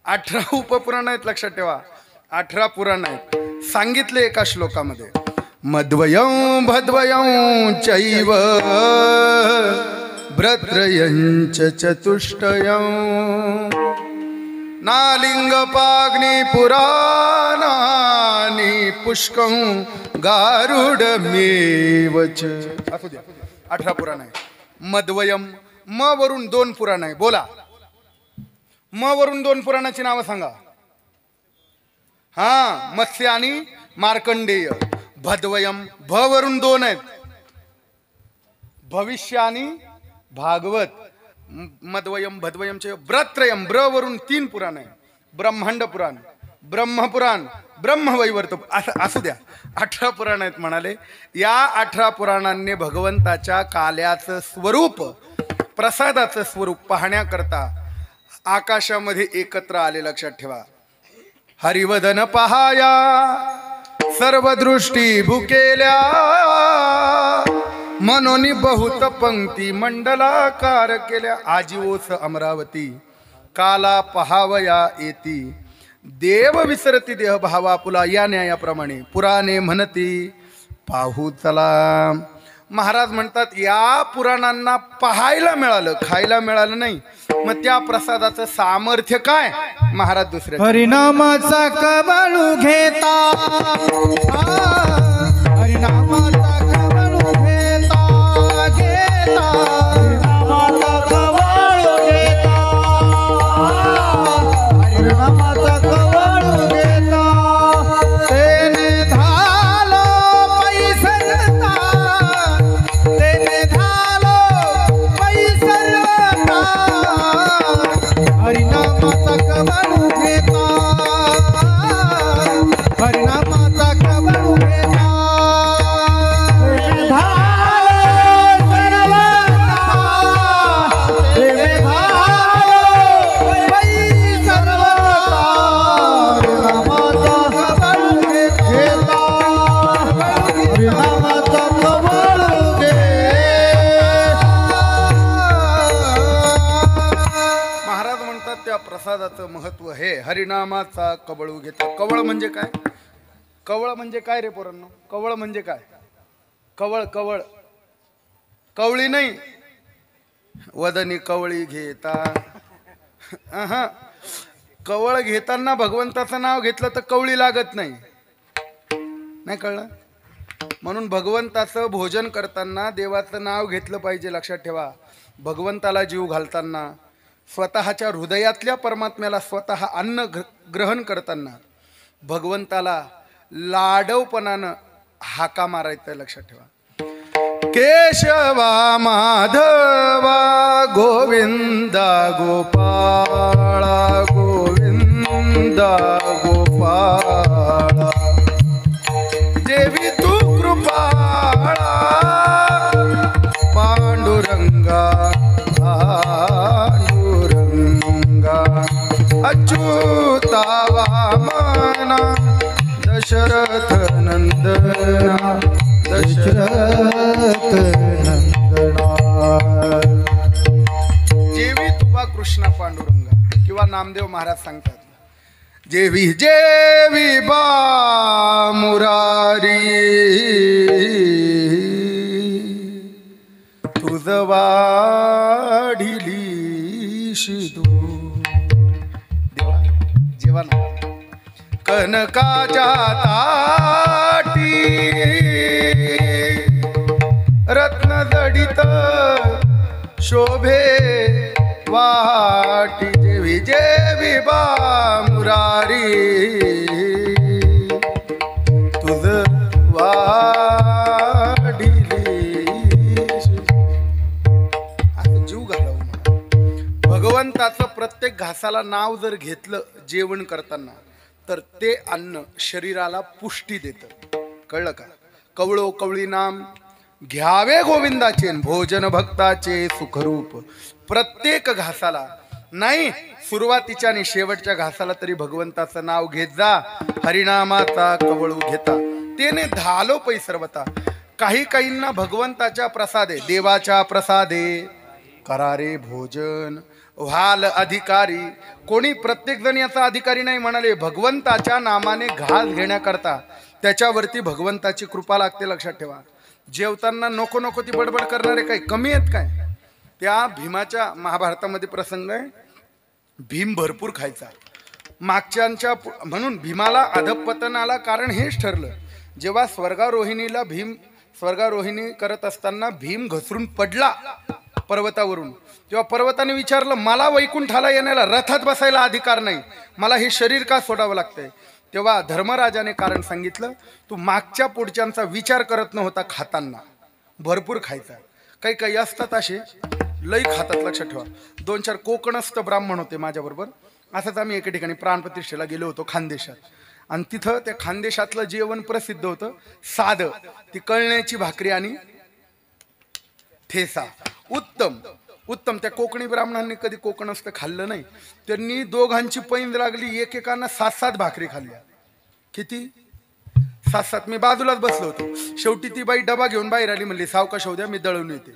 18 उपपुराण आहेत. लक्षात ठेवा. 18 पुराण आहेत. सांगितले एका श्लोकामध्ये, मध्वयं भद्वयं चैव भ्रत्रयं चतुष्टयं नालिंगपाग्नि पुराणानि पुष्कं गारुडमेवच. असू द्या, 18 पुराण आहे. मध्वयम, म वरून 2 पुराण आहे. बोला, म वरून 2 पुराणाची नावं सांगा. हा, मत्स्य आणि मार्कंडेय. भद्वयम, भ वरून 2 आहेत. भविष्य आणि भागवत. मध्वयम भद्वयमचे. ब्रत्रयम, ब्र वरून 3 पुराण आहे. ब्रह्मांड पुराण, ब्रह्मपुराण, ब्रह्मवैवर्त. असू द्या, 18 पुराण आहेत म्हणाले. या 18 पुराणांनी भगवंताच्या काल्याचं स्वरूप, प्रसादाचं स्वरूप पाहण्याकरता आकाशामध्ये एकत्र आले. लक्षात ठेवा. हरिवदन पहाया सर्व दृष्टी भुकेल्या, मनोनी बहुत पंक्ती मंडलाकार केल्या. आजीवोस अमरावती काला पहावया येती, देव विसरती देह भावा पुला. या न्यायाप्रमाणे पुराणे म्हणती पाहू चला. महाराज म्हणतात या पुराणांना पाहायला मिळालं, खायला मिळालं नाही. मग त्या प्रसादाचं सामर्थ्य काय? महाराज दुसऱ्या हरिनामाचा कबळू घेता, हरिनामाचा कबळू घेता, घेता हरिनामाचा कबळू घेता, हरिनामाचा कबळू घेता. तेने झालो पैसरता, तेने झालो पैसरता, हरिनामाचा कबळू घेता, हरिनामाचा कबळू घेता. प्रसादाचं महत्व हे हरिनामाचा कवळू घेता. कवळ म्हणजे काय? कवळ म्हणजे काय रे पोरांनो? कवळ म्हणजे काय? कवळ कवळ कवळी नाही. वदनी कवळी घेता. कवळ घेताना भगवंताचं नाव घेतलं तर कवळी लागत नाही. नाही कळलं? म्हणून भगवंताचं भोजन करताना देवाचं नाव घेतलं पाहिजे. लक्षात ठेवा. भगवंताला जीव घालताना, स्वतःच्या हृदयातल्या परमात्म्याला स्वतः अन्न ग्रहण करताना भगवंताला लाडवपणानं हाका मारायचं लक्षात ठेवा. केशवा माधवा गोविंदा गोपाळा गोविंदा गोपाळा देवी तू कृपाळा पांडुरंगा पांडुरंगा अच्युता वामना दशरथ नंदना दशरथ नंदना. जेवी तुबा कृष्णा पांडुरंगा किंवा नामदेव महाराज सांगतात जेवी जेवी बा मुरारी तुझ वाढिली शिदू देवा जेवा ना कनकाच्या ताटी रत्न जडित शोभे वाटी जेवी जेवी बा मुरारी तुझ वाढिली असं जीव घालव. भगवंताचं प्रत्येक घासाला नाव जर घेतलं जेवण करताना तर ते अन्न शरीराला पुष्टी देतं. कळलं का? कवळो कवळी नाम घ्यावे गोविंदाचे भोजन भक्ताचे सुखरूप. प्रत्येक घासाला नाही सुरुवातीच्या आणि शेवटच्या घासाला तरी भगवंताचं नाव घेत जा. हरिनामाचा कवळू घेता तेने धालो पैसरवता. काही काहींना भगवंताच्या प्रसादे देवाच्या प्रसादे करारे भोजन व्हाल अधिकारी. कोणी प्रत्येक जण याचा अधिकारी नाही म्हणाले. भगवंताच्या नामाने घास घेण्याकरता त्याच्यावरती भगवंताची कृपा लागते. लक्षात ठेवा. जेवताना नको नको ती बडबड करणारे काही कमी आहेत काय? त्या भीमाच्या महाभारतामध्ये प्रसंग आहे. भीम भरपूर खायचा मागच्यांच्या म्हणून भीमाला अधपतनाला कारण हेच ठरलं. जेव्हा स्वर्गारोहिणीला भीम स्वर्गारोहिणी करत असताना भीम घसरून पडला पर्वतावरून, तेव्हा पर्वताने विचारलं मला वैकुंठाला येण्याला रथात बसायला अधिकार नाही, मला हे शरीर का सोडावं लागतंय? तेव्हा धर्मराजाने कारण सांगितलं तू मागच्या पुढच्यांचा विचार करत नव्हता खाताना, भरपूर खायचा. काही काही असतात असे लई खातात. लक्षात ठेवा. 2-4 कोकणस्थ ब्राह्मण होते माझ्याबरोबर. असंच आम्ही एके ठिकाणी प्राणप्रतिष्ठेला गेलो होतो खानदेशात. आणि तिथं त्या खानदेशातलं जेवण प्रसिद्ध होतं साधं. ती कळण्याची भाकरी आणि ठेसा उत्तम उत्तम. त्या कोकणी ब्राह्मणांनी कधी कोकणस्थ खाल्लं नाही. त्यांनी दोघांची पैंज लागली. एकेकांना 7-7 भाकरी खाल्ल्या. किती? 7-7. मी बाजूलाच बसलो होतो. शेवटी ती बाई डबा घेऊन बाहेर आली. म्हणली सावकाश होऊ द्या मी दळून येते.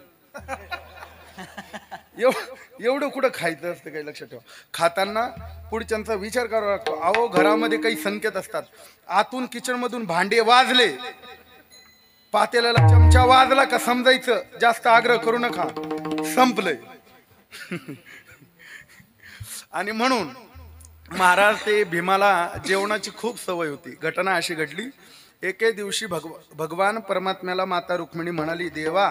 एवढं कुठं खायचं असतं काही? लक्षात ठेवा. खाताना पुढच्यांचा विचार करावा लागतो. अहो घरामध्ये काही संकेत असतात. आतून किचन मधून भांडे वाजले, पातेल्याला चमचा वाजला का समजायचं जास्त आग्रह करू नका, संपलंय. आणि म्हणून महाराज ते भीमाला जेवणाची खूप सवय होती. घटना अशी घडली. एके दिवशी भगवान परमात्म्याला माता रुक्मिणी म्हणाली देवा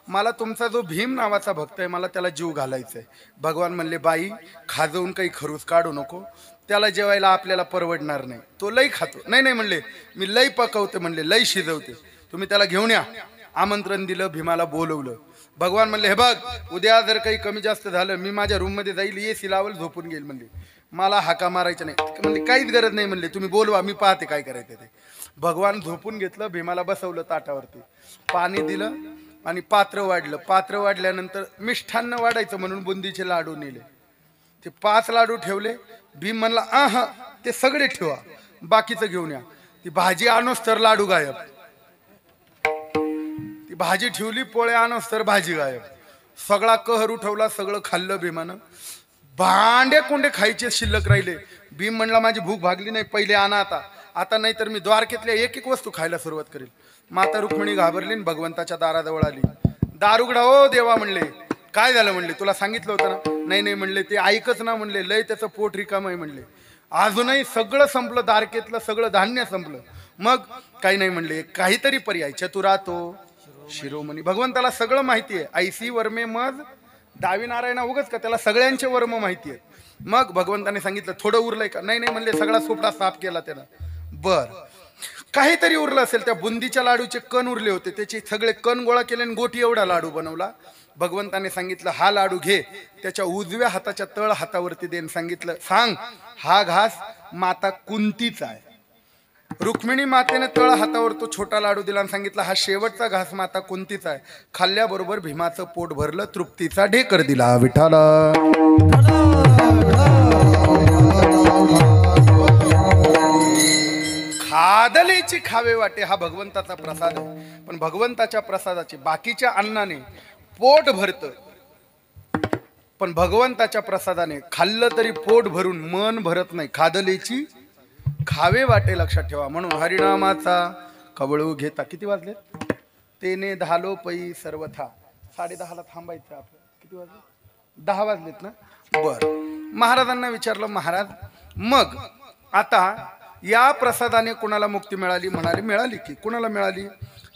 मला तुमचा जो भीम नावाचा भक्त आहे मला त्याला जीव घालायचा आहे. भगवान म्हणले बाई खाजवून काही खरूच काढू नको, त्याला जेवायला आपल्याला परवडणार नाही, तो लई खातो. नाही नाही म्हणले मी लई पकवते, म्हणले लई शिजवते, तुम्ही त्याला घेऊन या. आमंत्रण दिलं, भीमाला बोलवलं. भगवान म्हणले हे बघ उद्या जर काही कमी जास्त झालं मी माझ्या रूम मध्ये जाईल, एसी लावल झोपून घेईल. म्हणले मला हाका मारायचा नाही. म्हणले काहीच गरज नाही, म्हणले तुम्ही बोलवा मी पाहते काय करायचं ते. भगवान झोपून घेतलं, भीमाला बसवलं ताटावरती, पाणी दिलं आणि पात्र वाढलं. पात्र वाढल्यानंतर मिष्ठान्न वाढायचं म्हणून बुंदीचे लाडू नेले. ते 5 लाडू ठेवले. भीम म्हणला हा ते सगळे ठेवा बाकीचं घेऊन या. ती भाजी आणोस तर लाडू गायब. ती भाजी ठेवली, पोळ्या आणोस तर भाजी गायब. सगळा कहर उठवला, सगळं खाल्लं भीमानं. भांडे कोंडे खायचे शिल्लक राहिले. भीम म्हणला माझी भूक भागली नाही, पहिले आणा आता नाही तर मी द्वारकेतल्या एक एक वस्तू खायला सुरुवात करेल. माता रुक्मिणी घाबरली, भगवंताच्या दाराजवळ आली. दार उघडा ओ देवा. म्हणले काय झालं? म्हणले तुला सांगितलं होतं ना. नाही नाही म्हणले ते ऐकच ना. म्हणले लय त्याचं पोट रिकाम आहे. म्हणले अजूनही सगळं संपलं, दारकेतलं सगळं धान्य संपलं. मग काही नाही म्हणले काहीतरी पर्याय. चतुरातो शिरोमणी. भगवंताला सगळं माहिती आहे. ऐसी वर्मे मज डावी नारायणा उगच का, त्याला सगळ्यांचे वर्म माहिती आहेत. मग भगवंताने सांगितलं थोडं उरलंय का, नाही नाही म्हणले, सगळा सोपडा साफ केला त्याला. बर काहीतरी उरलं असेल, त्या बुंदीच्या लाडूचे कण उरले होते, त्याचे सगळे कण गोळा केले आणि गोटी एवढा लाडू बनवला. भगवंताने सांगितलं हा लाडू घे, त्याच्या उजव्या हाताच्या तळ हातावरती देन सांगितलं, सांग हा घास माता कुंतीचा आहे. रुक्मिणी मातेने तळ हातावर तो छोटा लाडू दिला आणि सांगितलं हा शेवटचा घास माता कुंतीचा आहे. खाल्ल्याबरोबर भीमाचं पोट भरलं, तृप्तीचा ढेकर दिला. विठाला खादलीची खावे वाटे हा भगवंताचा प्रसाद आहे. पण भगवंताच्या प्रसादाची बाकीच्या अन्नाने पोट भरतं, पण भगवंताच्या प्रसादाने खाल्लं तरी पोट भरून मन भरत नाही. खादलीची खावे वाटे लक्षात ठेवा. म्हणून हरिनामाचा कवळू घेता. किती वाजले? तेने धालो पै सर्वथा. 10:30 थांबायचं आपलं. किती वाजले? 10 वाजलेत ना. बर महाराजांना विचारलं, महाराज मग आता या प्रसादाने कुणाला मुक्ती मिळाली? म्हणाले मिळाली की. कुणाला मिळाली?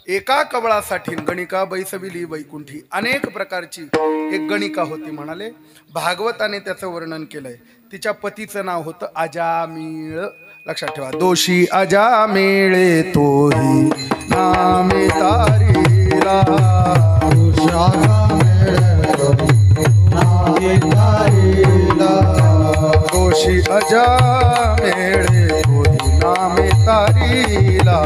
एका कवळासाठी गणिका बैसविली वैकुंठी. अनेक प्रकारची एक गणिका होती. म्हणाले भागवताने त्याचं वर्णन केलंय. तिच्या पतीचं नाव होतं अजामिळ. लक्षात ठेवा. दोषी अजामिळे तोही नामे तारीला. दोषी अजामिळे तोही नामे तारीला.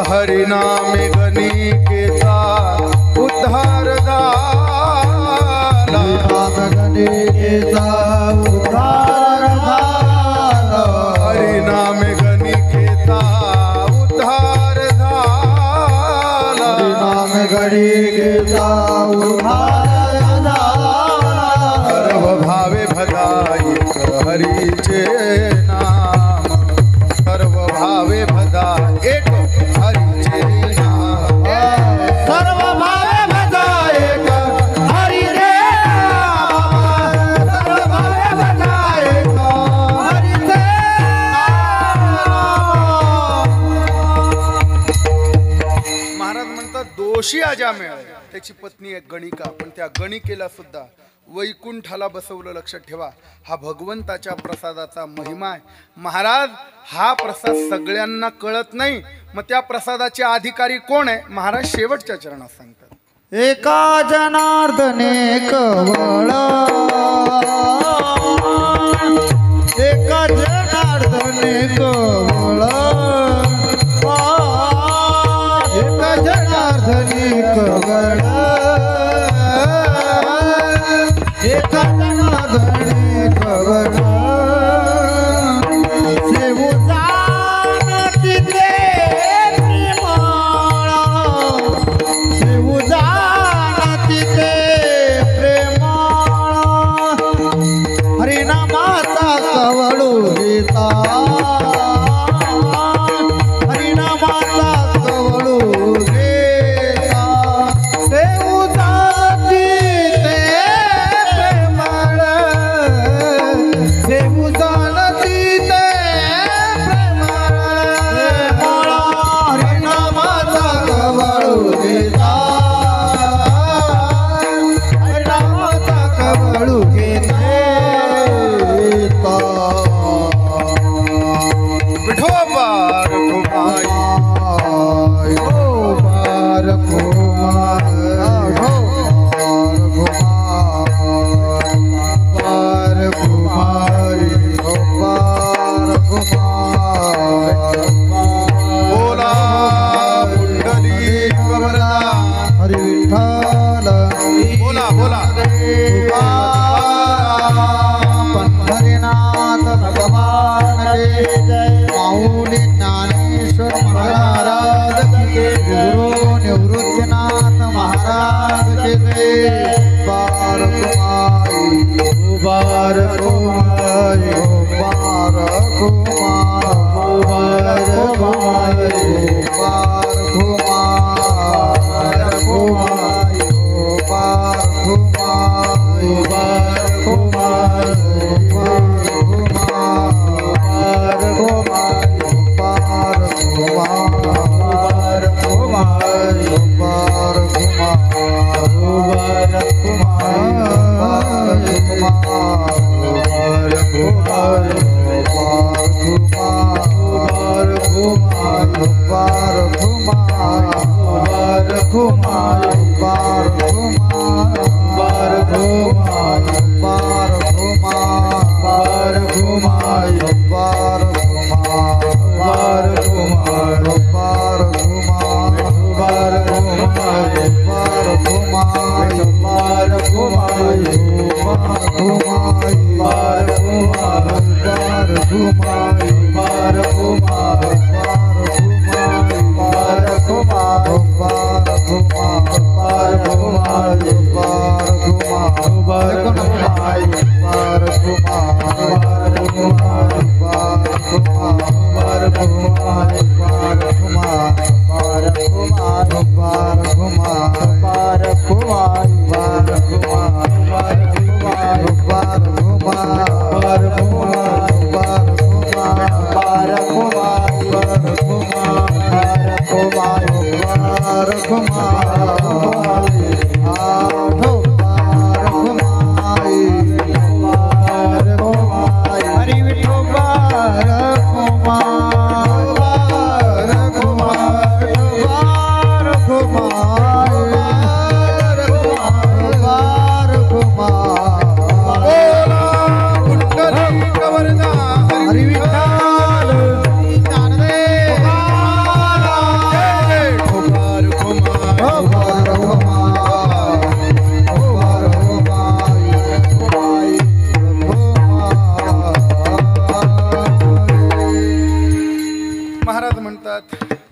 हरिनामे गणिकेचा उद्धार झाला. हरिनामे गणिकेचा उद्धार झाला. सर्व भावे भदाई हरीचे नाम. सर्व भावे भदा एक हरीचे नाम. सर्व भावे भदा एक हरीचे नाम. सर्व भावे भदा एक हरीचे नाम. महाराज म्हणतात दोषी अजामिळ, त्याची पत्नी आहे गणिका, पण त्या गणिकेला सुद्धा वैकुंठाला बसवलं. लक्षात ठेवा. हा भगवंताच्या प्रसादाचा महिमा आहे. महाराज हा प्रसाद सगळ्यांना कळत नाही. मग त्या प्रसादाचे अधिकारी कोण आहे? महाराज शेवटच्या चरणात सांगतात. एका जनार्दने कवळ. एका जनार्दने कवळ. एका जनार्दने कवळ. एका जनार्दने कवळ. सेवू जाणती ते प्रेमळ. सेवू जाणती ते प्रेमळ. हरिनामाचा कवळू घेता. हरिनामाचा कवळू घेता. सेवू जाती ते प्रेमळ.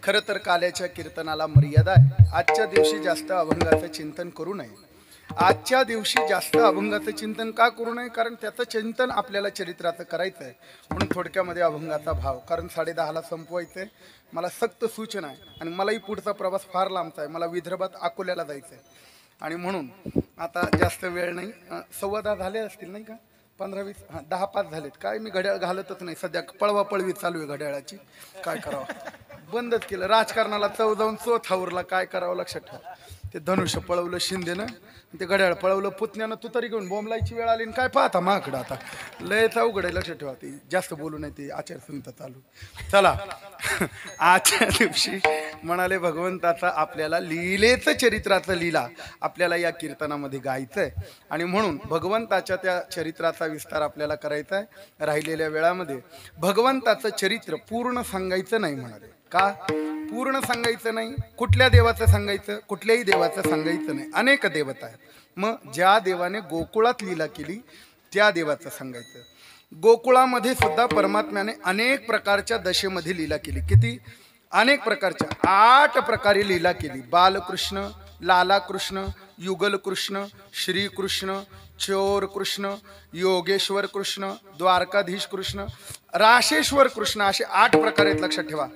खरं तर काल्याच्या कीर्तनाला मर्यादा आहे. आजच्या दिवशी जास्त अभंगाचं चिंतन करू नये. आजच्या दिवशी जास्त अभंगाचं चिंतन का करू नये? कारण त्याचं चिंतन आपल्याला चरित्राचं करायचं आहे. म्हणून थोडक्यामध्ये अभंगाचा भाव, कारण 10:30ला संपवायचं आहे. मला सक्त सूचना आहे आणि मलाही पुढचा प्रवास फार लांबचा आहे. मला विदर्भात अकोल्याला जायचं आहे आणि म्हणून आता जास्त वेळ नाही. 10:15 झाले असतील नाही का? 15-20 10-5 झालेत. काय मी घड्याळ घालतच नाही सध्या. पळवापळवी चालू आहे घड्याळाची. काय करावं, बंदच केलं. राजकारणाला चव जाऊन चोथ आवरला. काय करावं लक्षात ठेवा. ते धनुष्य पळवलं शिंदेनं, ते घड्याळ पळवलं पुतण्यानं. तू तरी घेऊन बोंबलायची वेळ आली. काय पाहता माकडं आता लयच अवघड आहे. लक्षात ठेवा. ती जास्त बोलू नये, ती आचारसंहिता चालू. चला आजच्या दिवशी म्हणाले भगवंताचा आपल्याला लीलेचं चरित्राचं लीला आपल्याला या कीर्तनामध्ये गायचं आहे आणि म्हणून भगवंताच्या त्या चरित्राचा विस्तार आपल्याला करायचा आहे. राहिलेल्या वेळामध्ये भगवंताचं चरित्र पूर्ण सांगायचं नाही म्हणाले. का पूर्ण सांगायचं नाही? कुठल्या देवाचं सांगायचं? कुठल्याही देवाचं सांगायचं नाही. अनेक देवता आहेत. मग ज्या देवाने गोकुळात लीला केली त्या देवाचं सांगायचं. गोकुळामध्ये सुद्धा परमात्म्याने अनेक प्रकारच्या दशेमध्ये लीला केली. किती? अनेक प्रकारच्या 8 प्रकारे लीला केली. बालकृष्ण, लाला कृष्ण, युगल कृष्ण, श्रीकृष्ण, चोर कृष्ण, योगेश्वर कृष्ण, द्वारकाधीश कृष्ण, राशेश्वर कृष्ण, असे 8 प्रकार आहेत. लक्षात ठेवा.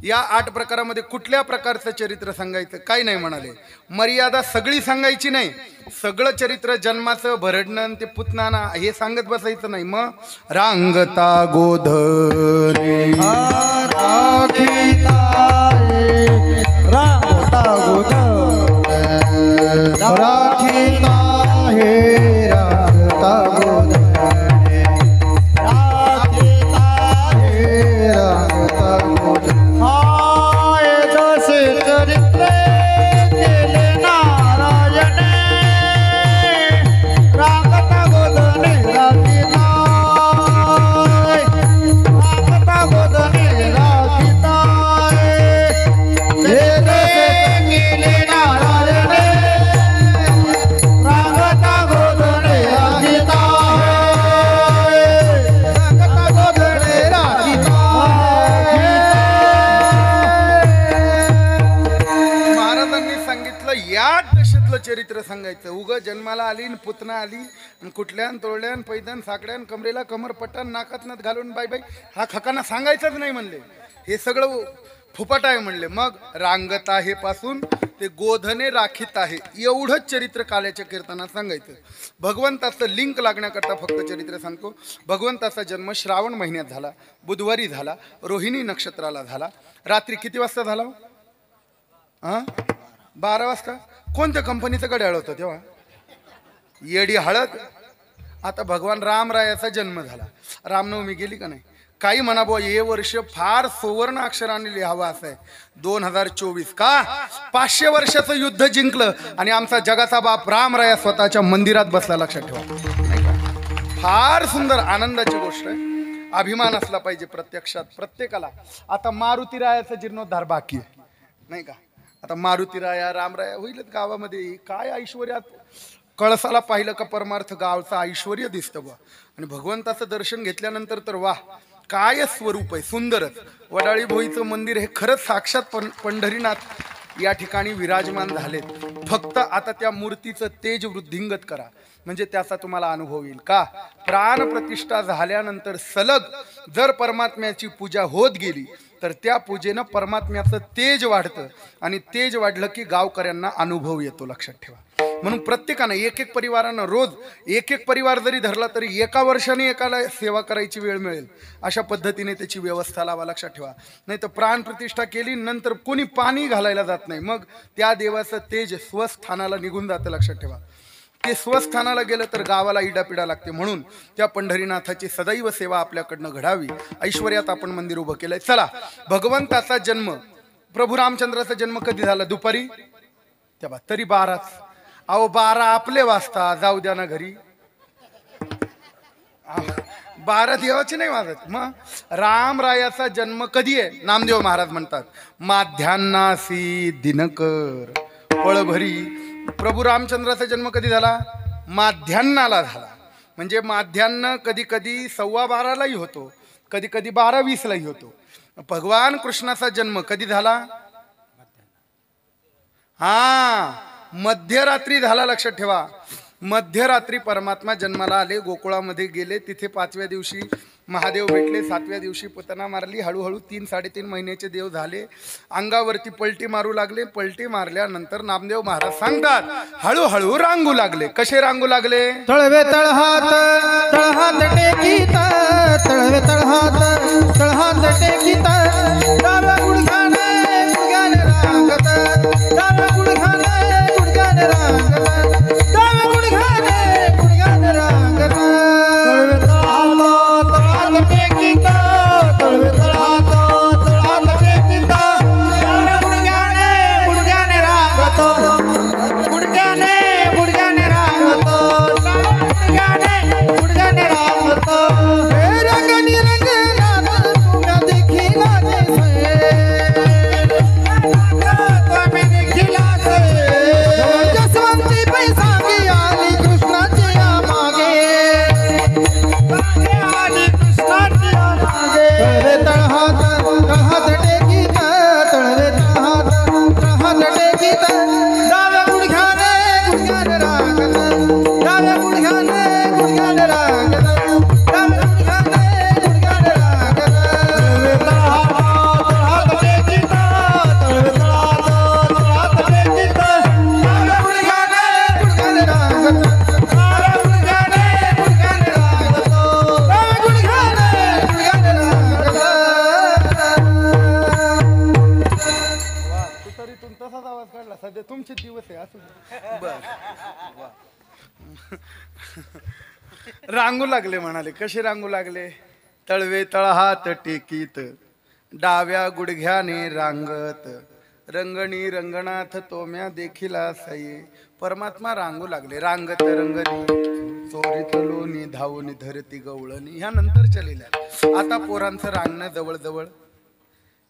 या 8 प्रकारामध्ये कुठल्या प्रकारचं चरित्र सांगायचं? काही नाही म्हणाले. मर्यादा सगळी सांगायची नाही. सगळं चरित्र जन्माचं, भरडणं, ते पुतनाना हे सांगत बसायचं नाही. मग रांगता गोधरे रांगता गोधरे राखीता हे रांगता गोधरे राखीता हे रांगता गोधरे. हाय जसे चरित्रे केले नारायणे रांगता गोधरे राखीता रांगता गोधरे राखीता हे जसे केले नारायणे रांगता गोधरे राखीता रांगता गोधरे राखीता. महाराजांनी सांगितलं या दशेतलं चरित्र सांगायचं. उग जन्माला आली, पुतना आली, कुठल्यान तोडल्यान पैदन साकड्यान कमरेला कमर पट्टान नाकात नथ घालून बाई बाई हा खकाना सांगायचंच नाही म्हणले. हे सगळं फुपट आहे म्हणले. मग रांगत आहे पासून ते गोधने राखीत आहे एवढंच चरित्र काल्याच्या कीर्तनात सांगायचं. भगवंताचं लिंक लागण्याकरता फक्त चरित्र सांगतो. भगवंताचा जन्म श्रावण महिन्यात झाला, बुधवारी झाला, रोहिणी नक्षत्राला झाला. रात्री किती वाजता झाला? 12 वाजता. कोणत्या कंपनीचं घड्याळ होतं तेव्हा? येडी हळद. आता भगवान रामरायाचा जन्म झाला. रामनवमी गेली का नाही? काही म्हणा बुवा हे वर्ष फार सुवर्ण अक्षराने लिहावं असं आहे 2024 का 500 वर्षाचं युद्ध जिंकलं आणि आमचा जगाचा बाप रामराया स्वतःच्या मंदिरात बसला, लक्षात ठेवा. नाही का? फार सुंदर आनंदाची गोष्ट आहे, अभिमान असला पाहिजे प्रत्यक्षात प्रत्येकाला. आता मारुतीरायाचा जीर्णोद्धार बाकी आहे नाही का. आता मारुतीराया रामराया होईलच गावामध्ये. काय ऐश्वर्यात कळसाला पाहिलं का परमार्थ गावचं ऐश्वर्य दिसतं बुवा. आणि भगवंताचं दर्शन घेतल्यानंतर तर वाह काय स्वरूप आहे, सुंदरच. वडाळी भोईचं मंदिर हे खरंच साक्षात पंढरीनाथ या ठिकाणी विराजमान झालेत. फक्त आता त्या मूर्तीचं तेज वृद्धिंगत करा म्हणजे त्याचा तुम्हाला अनुभव येईल. का प्राणप्रतिष्ठा झाल्यानंतर सलग जर परमात्म्याची पूजा होत गेली तर त्या पूजेनं परमात्म्याचं तेज वाढतं आणि तेज वाढलं की गावकऱ्यांना अनुभव येतो, लक्षात ठेवा. म्हणून प्रत्येकानं एक एक परिवारानं रोज एक एक परिवार जरी धरला तरी एका वर्षाने एकाला सेवा करायची वेळ मिळेल अशा पद्धतीने त्याची व्यवस्था लावा, लक्षात ठेवा. नाही तर प्राणप्रतिष्ठा केली नंतर कोणी पाणी घालायला जात नाही, मग त्या देवाचं तेज स्वस्थानाला निघून जातं, लक्षात ठेवा. ते स्वस्थानाला गेलं तर गावाला इडापिडा लागते. म्हणून त्या पंढरीनाथाची सदैव सेवा आपल्याकडनं घडावी. ऐश्वर्यात आपण मंदिर उभं केलंय. चला, भगवंताचा जन्म प्रभू रामचंद्राचा जन्म कधी झाला? दुपारी. तेव्हा तरी 12च. अहो 12 आपले वाजता जाऊ द्या ना घरी. 12 देवाचे नाही वाजत. मग रामरायाचा जन्म कधी आहे? नामदेव महाराज म्हणतात माध्यान्नासी दिनकर पळभरी. प्रभू रामचंद्राचा जन्म कधी झाला? माध्यान्नाला झाला. म्हणजे माध्यान्न कधी कधी 12:15लाही होतो, कधी कधी 12:20लाही होतो. भगवान कृष्णाचा जन्म कधी झाला? मध्यरात्री झाला, लक्षात ठेवा. मध्यरात्री परमात्मा जन्माला आले, गोकुळामध्ये गेले. तिथे 5व्या दिवशी महादेव भेटले, 7व्या दिवशी पुतना मारली. हळूहळू 3-3.5 महिन्याचे देव झाले. अंगावरती पलटी मारू लागले. पलटी मारल्यानंतर नामदेव महाराज सांगतात हळूहळू रांगू लागले. कसे रांगू लागले? तळवे तळहात तळहात टेकीत, तळवे तळहात तळहात टेकीत, डाव्या गुडघ्याने गुडघ्याने रांगत, डाव्या गुडघ्याने गुडघ्याने रांगत, डाव्या गुडघ्याने गुडघ्याने रांगत. तळवे तळहात तळहात टेकीत, तळवे तळहात तळहात टेकीत, डाव्या गुडघ्याने गुडघ्याने रांगत, गुडघ्याने गुडघ्याने रांगत, गुडघ्याने गुडघ्याने रांगत. हे रंगनी रंगनाथ तुम्ही देखीला दिसे, तुम्ही देखीला दिसे. जसवंती पैसागी आली कृष्णाची मागे, आली कृष्णाची मागे. तळवे तळहात तळहात टेकीत, तळवे तळहात तळहात टेकीत, डाव्या गुडघ्याने गुडघ्याने रांगत, डाव्या गुडघ्याने गुडघ्याने रांगत, डाव्या गुडघ्याने गुडघ्याने रांगत. तळवे तळहात तळहात टेकीत, तळवे तळहात तळहात टेकीत, डाव्या गुडघ्याने गुडघ्याने रांगत, डाव्या गुडघ्याने गुडघ्याने रांगत, डाव्या गुडघ्याने गुडघ्याने रांगत. तुतारीतून तसाच आवाज काढला. सध्या तुमचे दिवस आहे असं. बर रांगू लागले म्हणाले. कसे रांगू लागले? तळवे तळहात टेकीत, डाव्या गुडघ्याने रांगत, रंगणी रंगनाथ तोम्या देखीला सये. परमात्मा रांगू लागले. रांगत रंगणी चोरीत लोणी धावून धरती गवळणी. ह्या नंतर चलेल्या. आता पोरांचं रांगणं जवळजवळ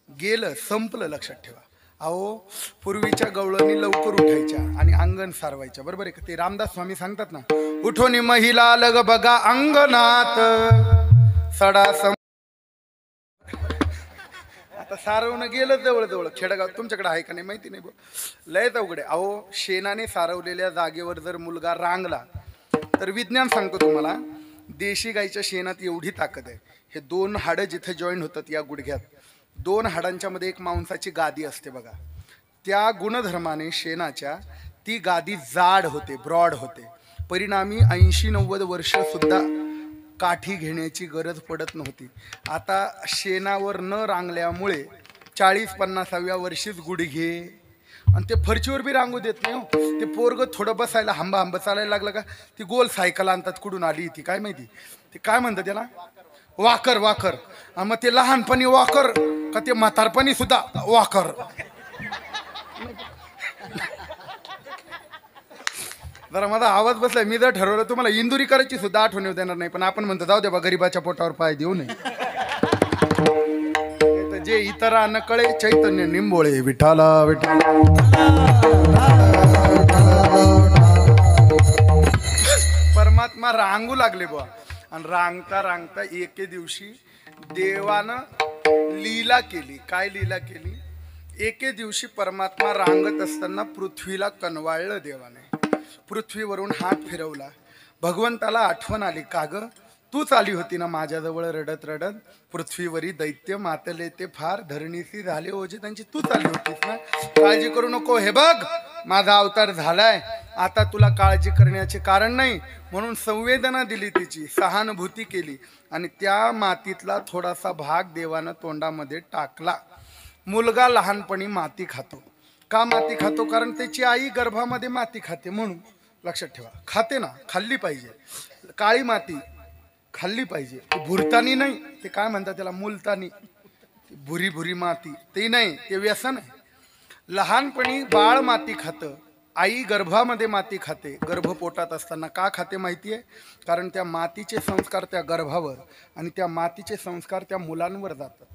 गेलं, संपलं, लक्षात ठेवा. अहो पूर्वीच्या गवळणी लवकर उठायच्या आणि अंगण सारवायच्या, बरोबर आहे का? ते रामदास स्वामी सांगतात ना, उठोनी महिला लग बघा अंगणात सडा सम. आता सारवणं गेलं जवळजवळ. खेडगाव तुमच्याकडे आहे का नाही माहिती नाही, लय अवघड आहे. अहो शेणाने सारवलेल्या जागेवर जर मुलगा रांगला तर विज्ञान सांगतो तुम्हाला, देशी गाईच्या शेणात एवढी ताकद आहे. हे 2 हाडं जिथे जॉईन होतात या गुडघ्यात, 2 हाडांच्या मध्ये एक मांसाची गादी असते बघा. त्या गुणधर्माने शेणाच्या ती गादी जाड होते, ब्रॉड होते. परिणामी 80-90 वर्ष सुद्धा काठी घेण्याची गरज पडत नव्हती. आता शेणावर न रांगल्यामुळे 40-50व्या वर्षीच गुडघे. आणि ते फरचीवर बी रांगू देत नाही हो. ते पोरग थोडं बसायला हंबा चालायला लागलं का ती गोल सायकल आणतात. कुठून आली ती काय माहिती, ते काय म्हणतात त्याला, वाकर वाकर. मग ते लहानपणी वाकर का ते म्हातारपणी सुद्धा वाकर. जरा माझा आवाज बसलाय. मी जर ठरवलं तुम्हाला इंदुरी करायची सुद्धा आठवण येऊ देणार नाही, पण आपण म्हणतो जाऊ दे बा, गरीबाच्या पोटावर पाय देऊ नये. जे इतरा न कळे चैतन्य निंबोळे. विठाला विठाला. परमात्मा रांगू लागले बुवा. आणि रांगता रांगता एके दिवशी देवानं लीला केली. काय लीला केली? एके दिवशी परमात्मा रांगत असताना पृथ्वीला कनवाळलं देवाने. पृथ्वीवरून हात फिरवला. भगवंताला आठवण आली, का ग तूच आली होती ना माझ्याजवळ रडत रडत. पृथ्वीवरी दैत्य मातले ते फार, धरणीसी झाले ओझे त्यांची, तूच आली होतीस ना. काळजी करू नको, हे बघ माझा अवतार झालाय, आता तुला काळजी करण्याचे कारण नाही. म्हणून संवेदना दिली, तिची सहानुभूती केली आणि त्या मातीतला थोडासा भाग देवानं तोंडामध्ये टाकला. मुलगा लहानपणी माती खातो. का माती खातो? कारण त्याची आई गर्भामध्ये माती खाते म्हणून. लक्षात ठेवा, खाते ना, खाल्ली पाहिजे. काळी माती खाल्ली पाहिजे. भुरतानी नाही, ते काय म्हणतात त्याला, मुलतानी. भुरी भुरी माती ते नाही, ते व्यसन आहे. लहानपणी बाळ माती खातं. आई गर्भामध्ये माती खाते. गर्भपोटात असताना का खाते माहिती आहे? कारण त्या मातीचे संस्कार त्या गर्भावर आणि त्या मातीचे संस्कार त्या मुलांवर जातात.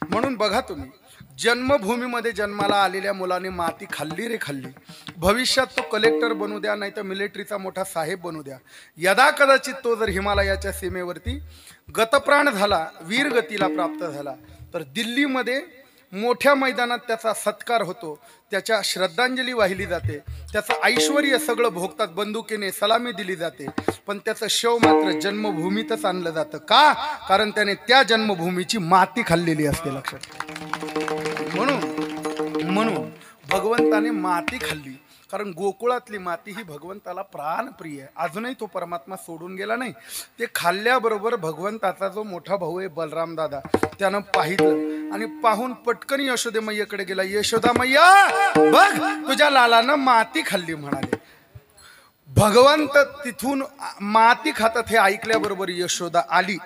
म्हणून बघा तुम्ही, जन्मभूमीमध्ये जन्माला आलेल्या मुलाने माती खाल्ली रे खाल्ली. भविष्यात तो कलेक्टर बनू द्या, नाही तर मिलिटरीचा मोठा साहेब बनू द्या, यदा कदाचित तो जर हिमालयाच्या सीमेवरती गतप्राण झाला, वीर गतीला प्राप्त झाला, तर दिल्लीमध्ये मोठ्या मैदानात त्याचा सत्कार होतो, त्याच्या श्रद्धांजली वाहिली जाते, त्याचं ऐश्वर्य सगळं भोगतात, बंदुकीने सलामी दिली जाते, पण त्याचं शव मात्र जन्मभूमीतच आणलं जातं. का? कारण त्याने त्या जन्मभूमीची माती खाल्लेली असते. लक्षात. म्हणून भगवंताने माती खाल्ली, कारण गोकुळातली माती ही भगवंताला प्राणप्रिय आहे. अजूनही तो परमात्मा सोडून गेला नाही. ते खाल्ल्याबरोबर भगवंताचा जो मोठा भाऊ आहे बलराम दादा, त्यानं पाहिलं आणि पाहून पटकन यशोदे मैयाकडे गेला. यशोदा मैया बघ, तुझ्या लालानं माती खाल्ली म्हणाले. भगवंत तिथून माती खातात हे ऐकल्याबरोबर यशोदा आली.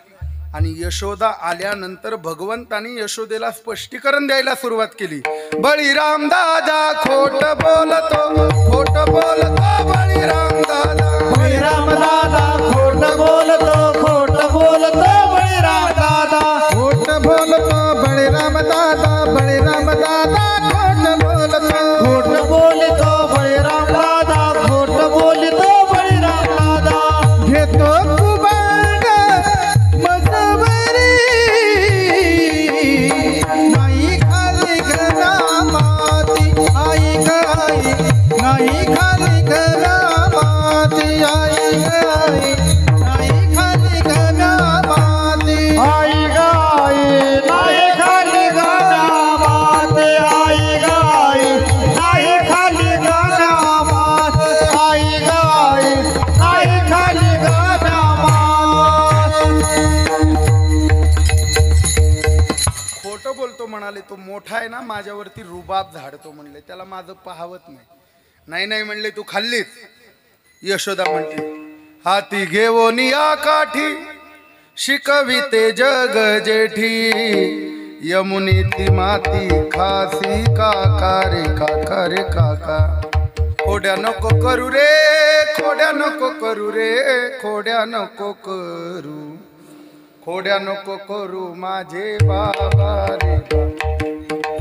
आणि यशोदा आल्यानंतर भगवंतानी यशोदेला स्पष्टीकरण द्यायला सुरुवात केली. बळीराम दादा खोट बोलतो, खोट बोलतो बळीराम दादा. बळीराम दादा खोट बोलतो, खोट बोलतो बळीराम दादा. खोट बोलतो बळीराम दादा. बळीराम दादा खोट बोलतो, खोट बोलतो बळीराम दादा. खोट बोलतो बळीराम दादा. घेतो कुबाड मजबरी, नाही खाली घरा माती. आई गाई नाही खाली घरा माती. आई गाई नाही खाली घरा माती. आई गाई नाही खाली घरा माती. आई गाई नाही खाली घरा माती. आई गाई नाही खाली घरा माती. खोटं बोलतो म्हणाले. तो मोठा आहे ना, माझ्यावरती रुबाब झाडतो म्हणले, त्याला माझं पाहवत नाही. नाही नाही म्हणले, तू खाल्लीच. यशोदा म्हणते, हाती घेऊन या काठी शिकविते जग जेठी. यमुनी ती माती खासी काका रे काका रे काका. खोड्या नको करू रे, खोड्या नको करू रे, खोड्या नको करू, खोड्या नको करू माझे बाबा रे.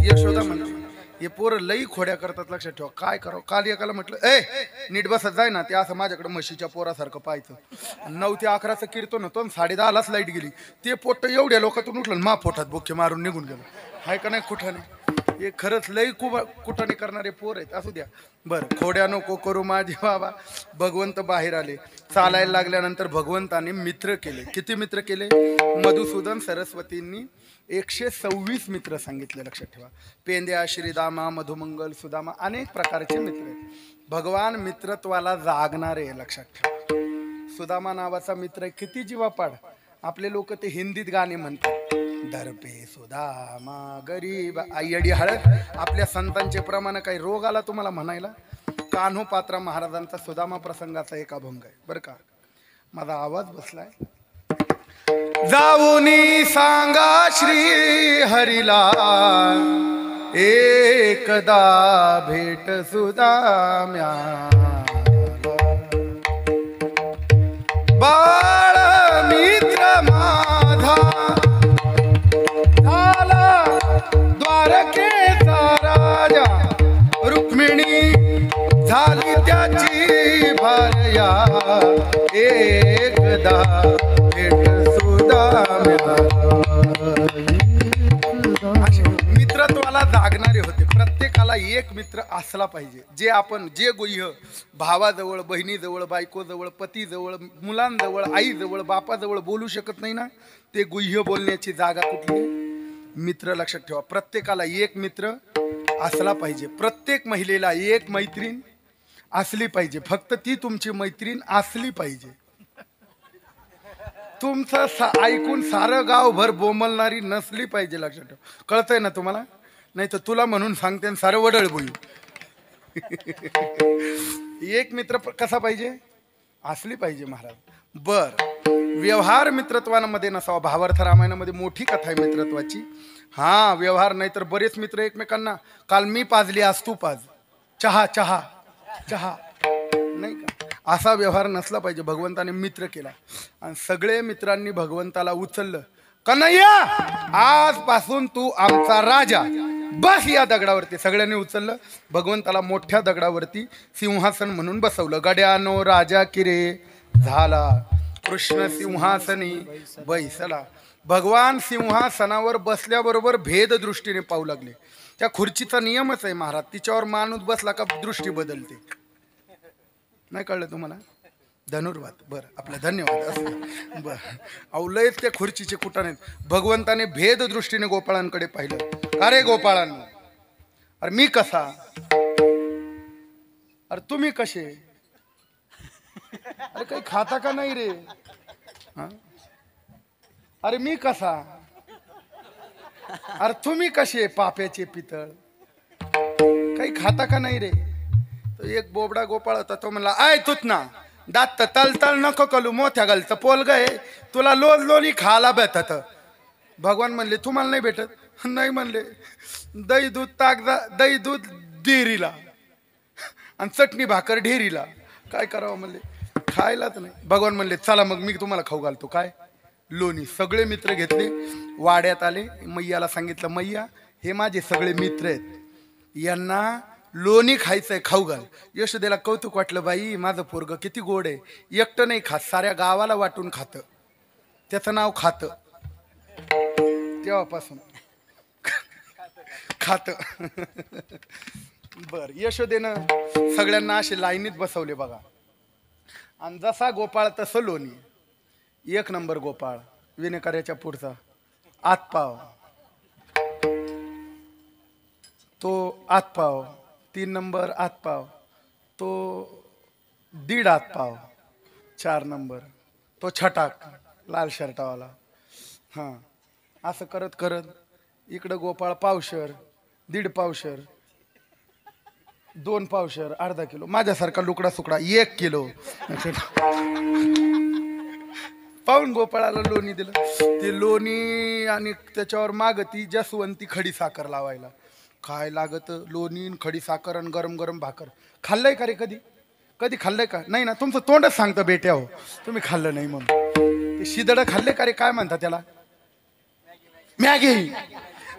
यशोदा म्हणते, हे पोरं लई खोड्या करतात, लक्षात ठेवा. काय करावं? काल एकाला म्हटलं, ए नीट बसत जाय ना. ते असं माझ्याकडे म्हशीच्या पोरासारखं पाहायचं. 9 ते 11चं कीर्तन होतं, 10:30लाच लाईट गेली. ते पोट एवढ्या लोकातून उठलं, मा पोटात बोके मारून निघून गेलं. हाय का नाही कुठाने? हे खरंच लई कुठाने करणारे पोर आहेत. असू द्या. बरं, खोड्या नको करू माझे बाबा. भगवंत बाहेर आले. चालायला लागल्यानंतर भगवंताने मित्र केले. किती मित्र केले? मधुसूदन सरस्वतींनी 126 मित्र सांगितले. लक्षात ठेवा. पेंद्या, श्रीदामा, मधुमंगल, सुदामा, अनेक प्रकारचे मित्र आहेत. भगवान मित्रत्वाला जागणारे. लक्षात ठेवा. सुदामा नावाचा मित्र किती जीवापाड. आपले लोक ते हिंदीत गाणे म्हणतात, दरपे सुदामा गरीब आयडी हळद. आपल्या संतांचे प्रमाण काही रोग आला तुम्हाला म्हणायला? कान्होपात्रा महाराजांचा सुदामा प्रसंगाचा एक अभंग आहे बरं का. माझा आवाज बसलाय. जाऊनी सांगा श्री हरीला एकदा भेट सुदाम्या बाळ मित्र माझा झाला द्वारकेचा राजा रुक्मिणी झाली त्याची भार्या एकदा भेट सुदाम्या मित्रत्वाला जागणारे होते. प्रत्येकाला एक मित्र असला पाहिजे. जे गुह्य भावाजवळ, बहिणीजवळ, बायकोजवळ, पतीजवळ, मुलांजवळ, आईजवळ, बापाजवळ बोलू शकत नाही ना, ते गुह्य बोलण्याची जागा कुठली? मित्र. लक्षात ठेवा, प्रत्येकाला एक मित्र असला पाहिजे. प्रत्येक महिलेला एक मैत्रीण असली पाहिजे. फक्त ती तुमची मैत्रीण असली पाहिजे. तुमचं ऐकून सारं गावभर बोंबलणारी नसली पाहिजे. लक्षात ठेवा. कळतंय ना तुम्हाला? नाही तर तुला म्हणून सांगते सारं वडळ बोल. एक मित्र कसा पाहिजे? असली पाहिजे महाराज. बर, व्यवहार मित्रत्वामध्ये नसावा. भावार्थ रामायणामध्ये मोठी कथा आहे मित्रत्वाची. हा, व्यवहार नाही तर बरेच मित्र एकमेकांना, काल मी पाजली आज तू पाज, चहा चहा चहा, नाही का? असा व्यवहार नसला पाहिजे. भगवंताने मित्र केला आणि सगळे मित्रांनी भगवंताला उचललं. कन्हैया, आजपासून तू आमचा राजा बस या दगडावरती. सगळ्यांनी उचललं. भगवंताला मोठ्या दगडावरती सिंहासन म्हणून बसवलं. गड्यानो राजा किरे झाला, कृष्ण सिंहासनी बैसला. भगवान सिंहासनावर बसल्याबरोबर भेद दृष्टीने पाहू लागले. त्या खुर्चीचा नियमच आहे महाराज, तिच्यावर माणूस बसला का दृष्टी बदलते. नाही कळलं तुम्हाला? धनुर्वाद. बरं, आपला धन्यवाद. बर, अवलयच त्या खुर्चीचे कुठं नाहीत. भगवंताने भेद दृष्टीने गोपाळांकडे पाहिलं. अरे गोपाळांनो, अरे मी कसा, अरे तुम्ही कसे, अरे काही खाता का नाही रे, अरे मी कसा, अरे तुम्ही कसे पाप्याचे पितळ, काही खाता का नाही रे. तो एक बोबडा गोपाळ होता. तो म्हणला, आय तूच ना दात तलतल नको कलू, मोठ्या गालचं पोलग आहे, तुला लोल लोली खायला भेटत. भगवान म्हणले, तुम्हाला नाही भेटत? नाही म्हणले. दही दूध ताक, दही दूध डेअरीला आणि चटणी भाकर ढेरीला, काय करावं म्हणले, खायलाच नाही. भगवान म्हणले, चला मग मी तुम्हाला खाऊ घालतो. काय? लोणी. सगळे मित्र घेतले, वाड्यात आले. मैयाला सांगितलं, मैया हे माझे सगळे मित्र आहेत, यांना लोणी खायचंय, खाऊ घाल. यशोदेला कौतुक वाटलं, बाई माझं पोरग किती गोड आहे, एकटं नाही खात, साऱ्या गावाला वाटून खातं, त्याचं नाव खातं. तेव्हापासून खातं. बर, यशोदेनं सगळ्यांना असे लाईनीत बसवले बघा. आणि जसा गोपाळ तसं लोणी. एक नंबर गोपाळ, विनेकऱ्याच्या पुढचा आतपाव, तो आतपाव. 3 नंबर आतपाव, तो 1.5 आतपाव. 4 नंबर तो छटाक, लाल शर्टावाला. हां, असं करत करत इकडं गोपाळ पावशर, 1.5 पावशर, 2 पावशर, अर्धा किलो. माझ्यासारखा लुकडा सुकडा 1 किलो. पाहून गोपाळाला लोणी दिलं. ते लोणी आणि त्याच्यावर मागती जसवंती खडी साखर लावायला. काय लागत? लोणी, खडी साखर आणि गरम गरम भाकर. खाल्लंय का रे कधी? कधी खाल्लंय का? नाही ना. तुमचं तोंडच सांगतं बेट्या, हो तुम्ही खाल्लं नाही. मग ते शिदडं खाल्ले का रे? काय म्हणतात त्याला? मॅगी.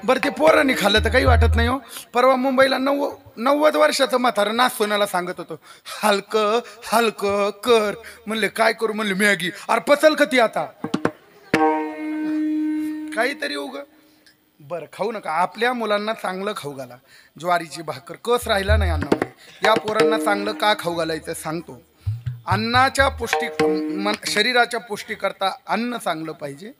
बरं, ते पोरांनी खाल्लं तर काही वाटत नाही हो. परवा मुंबईला 90 वर्षाचं म्हातारं नाचसोनाला सांगत होतं, हलकं हलकं कर. म्हणले काय करू? म्हणले मॅगी. अरे पचल का ती आता? काहीतरी उग. बरं, खाऊ नका. आपल्या मुलांना चांगलं खाऊ घाला. ज्वारीची भाकर, कस राहिला नाही अन्नामध्ये. या पोरांना चांगलं का खाऊ घालायचं सांगतो. अन्नाच्या शरीराच्या पुष्टीकरता अन्न चांगलं पाहिजे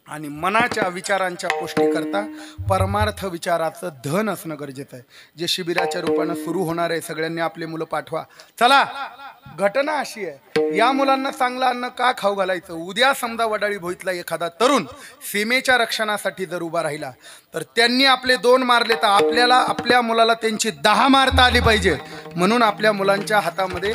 आणि मनाच्या विचारांच्या पुष्टीकरता परमार्थ विचाराचं धन असणं गरजेचं आहे. जे शिबिराच्या रूपानं सुरू होणार आहे, सगळ्यांनी आपले मुलं पाठवा. चला, घटना अशी आहे, या मुलांना चांगलं अन्न का खाऊ घालायचं? उद्या समजा वडाळी भोईतला एखादा तरुण सीमेच्या रक्षणासाठी जर उभा राहिला तर त्यांनी आपले 2 मारले तर आपल्याला आपल्या मुलाला त्यांची 10 मारता आली पाहिजे. म्हणून आपल्या मुलांच्या हातामध्ये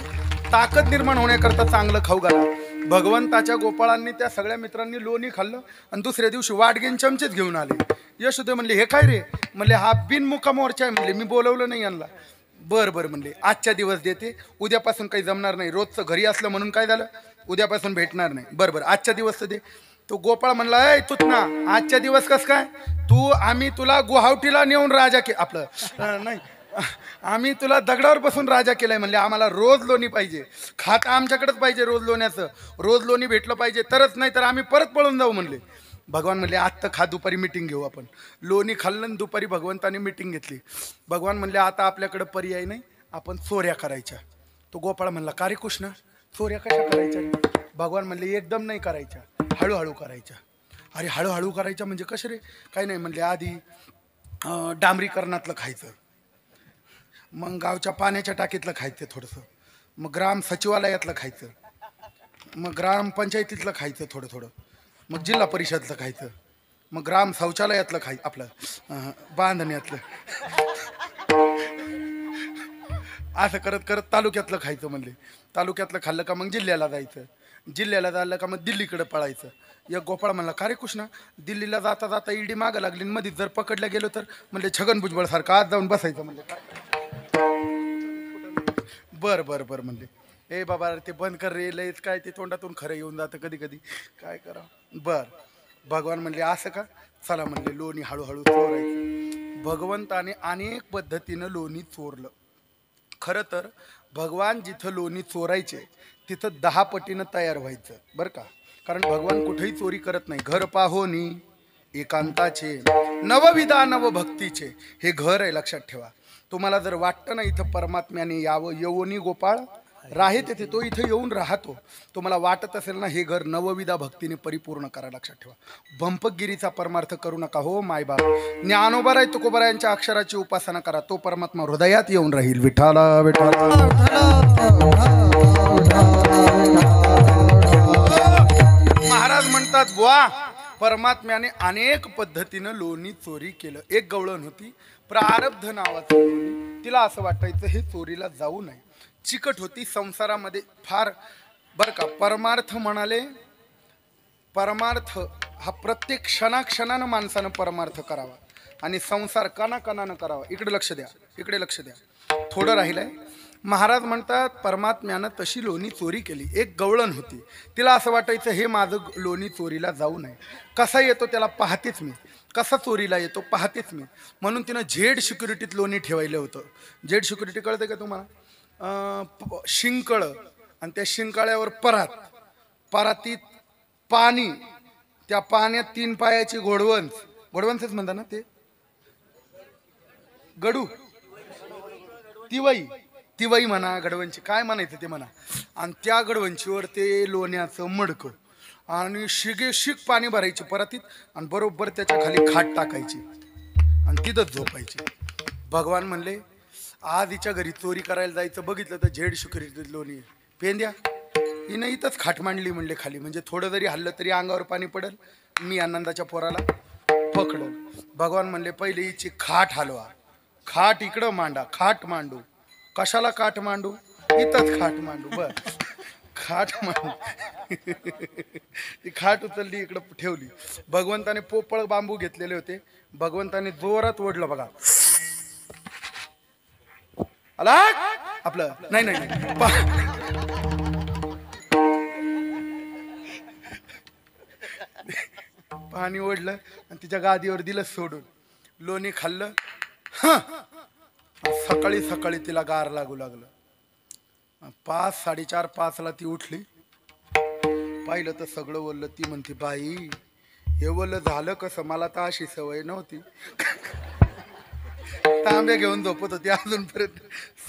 ताकद निर्माण होण्याकरता चांगलं खाऊ घाला. भगवंताच्या गोपाळांनी त्या सगळ्या मित्रांनी लोणी खाल्लं आणि दुसऱ्या दिवशी वाट घेऊन चमचेच घेऊन आले. यशोदे म्हणले हे काय रे? म्हणले हा बिनमुखा मोर्चा आहे. म्हणले मी बोलवलं नाही यांना. बरं बरं म्हणले आजच्या दिवस देते, उद्यापासून काही जमणार नाही. रोजचं घरी असलं म्हणून काय झालं, उद्यापासून भेटणार नाही. बरं बरं आजच्या दिवस दे. तो गोपाळ म्हणला ए तूच ना, आजच्या दिवस कस काय? आम्ही तुला गुवाहाटीला नेऊन राजा नाही आम्ही तुला दगडावर बसून राजा केलाय. म्हणले आम्हाला रोज लोणी पाहिजे, खाता आमच्याकडेच पाहिजे रोज लोण्याचं. रोज लोणी भेटलं पाहिजे तरच, नाही तर आम्ही परत पळून जाऊ म्हणले. भगवान म्हणले आत्ता खा, दुपारी मिटिंग घेऊ आपण. लोणी खाल्लं आणि दुपारी भगवंताने मिटिंग घेतली. भगवान म्हणले आता आपल्याकडे पर्याय नाही, आपण चोऱ्या करायच्या. तो गोपाळ म्हणला का रे कृष्णा, चोऱ्या कशा करायच्या? भगवान म्हणले एकदम नाही करायच्या, हळूहळू करायच्या. अरे हळूहळू करायच्या म्हणजे कशा रे? काही नाही म्हणले आधी डांबरीकरणातलं खायचं, मग गावच्या पाण्याच्या टाकीतलं खायचं थोडंसं, मग ग्राम सचिवालयातलं खायचं, मग ग्रामपंचायतीतलं खायचं थोडं थोडं, मग जिल्हा परिषदचं खायचं, मग ग्राम शौचालयातलं आपलं बांधण्यातलं, असं करत करत तालुक्यातलं खायचं. म्हणले तालुक्यातलं खाल्लं का मग जिल्ह्याला जायचं, जिल्ह्याला जायला का मग दिल्लीकडे पळायचं. एक गोपाळ म्हणला का रे कृष्णा, दिल्लीला जाता जाता ईडी मागं लागली, मध्ये जर पकडल्या गेलो तर? म्हणले छगन भुजबळ सारखं आज जाऊन बसायचं. म्हणले बरं बरं बरं म्हणले ए बाबा ते बंद कर रे, लयच काय ते तोंडातून खरं येऊन जातं कधी कधी, काय करा. बर भगवान म्हणले असं का, चला म्हणले लोणी हळूहळू चोरायचं. भगवंताने अनेक पद्धतीनं लोणी चोरलं. खरं तर भगवान जिथं लोणी चोरायचे तिथं 10 पटीनं तयार व्हायचं बरं का. कारण भगवान कुठेही चोरी करत नाही. घर पाहोनी एकांताचे, नवविधा नव भक्तीचे, हे घर आहे लक्षात ठेवा. तुम्हाला जर वाटतं ना इथं परमात्म्याने यावं, यवोनी गोपाळ राहे तेथे, तो इथं येऊन राहतो. तुम्हाला वाटत असेल ना हे घर नवविधा भक्तीने परिपूर्ण करा. लक्षात ठेवा, भंपकगिरीचा परमार्थ करू नका हो मायबाप. ज्ञानोबा राय तुकोबा यांच्या अक्षराची उपासना करा, तो परमात्मा हृदयात येऊन राहील. विठाला विठाला. महाराज म्हणतात बुवा परमात्म्याने अनेक पद्धतीनं लोणी चोरी केलं. एक गवळण होती प्रारब्ध नावाचं लोणी, तिला असं वाटायचं हे चोरीला जाऊ नये. चिकट होती संसारामध्ये फार बरं का. परमार्थ म्हणाले, परमार्थ हा प्रत्येक क्षणाक्षणानं माणसानं परमार्थ करावा आणि संसार कणाकणानं करावा. इकडे लक्ष द्या, इकडे लक्ष द्या, थोडं राहिलंय. महाराज म्हणतात परमात्म्यानं तशी लोणी चोरी केली. एक गवळण होती, तिला असं वाटायचं हे माझं लोणी चोरीला जाऊ नये. कसा येतो त्याला पाहतेच मी, कसा चोरीला येतो पाहतेच मी. म्हणून तिनं झेड सिक्युरिटीत लोणी ठेवायलं होतं. झेड सिक्युरिटी कळते का तुम्हाला? शिंकळ आणि त्या शिंकाळ्यावर परातीत पाणी, त्या पाण्यात 3 पायाची घोडवंसच म्हणतात ना ते, गडू, तिवई म्हणा, गडवंची काय म्हणायचं ते म्हणा. आणि त्या गडवंचीवर ते लोण्याचं मडकं आणि शिक पाणी भरायची परातीत आणि बरोबर त्याच्या खाली खाट टाकायची आणि तिथंच झोपायची. भगवान म्हणले आज हिच्या घरी चोरी करायला जायचं, बघितलं तर झेड शुक्रीत लोणी पेंद्या, हिनं इथंच खाट मांडली म्हणले खाली, म्हणजे थोडं जरी हल्लं तरी अंगावर पाणी पडेल, मी आनंदाच्या पोराला पकडल. भगवान म्हणले पहिले हिची खाट हलवा, खाट इकडं मांडा, खाट मांडू. कशाला काठ मांडू? इथंच खाट मांडू. बर खाट मांडू. ती खाट उचलली इकडं ठेवली. भगवंताने पोपळ बांबू घेतलेले होते, भगवंताने जोरात ओढलं बघा, आला आपलं नाही नाही पाणी ओढलं आणि तिच्या गादीवर दिलं सोडून. लोणी खाल्लं. सकाळी सकाळी तिला गार लागू लागलं. 5, 4:30, 5ला ती उठली. पाहिलं तर सगळं ओलं. ती म्हणते बाई हे ओलं झालं कसं, मला तर अशी सवय नव्हती. तांब्या घेऊन झोपत होती अजूनपर्यंत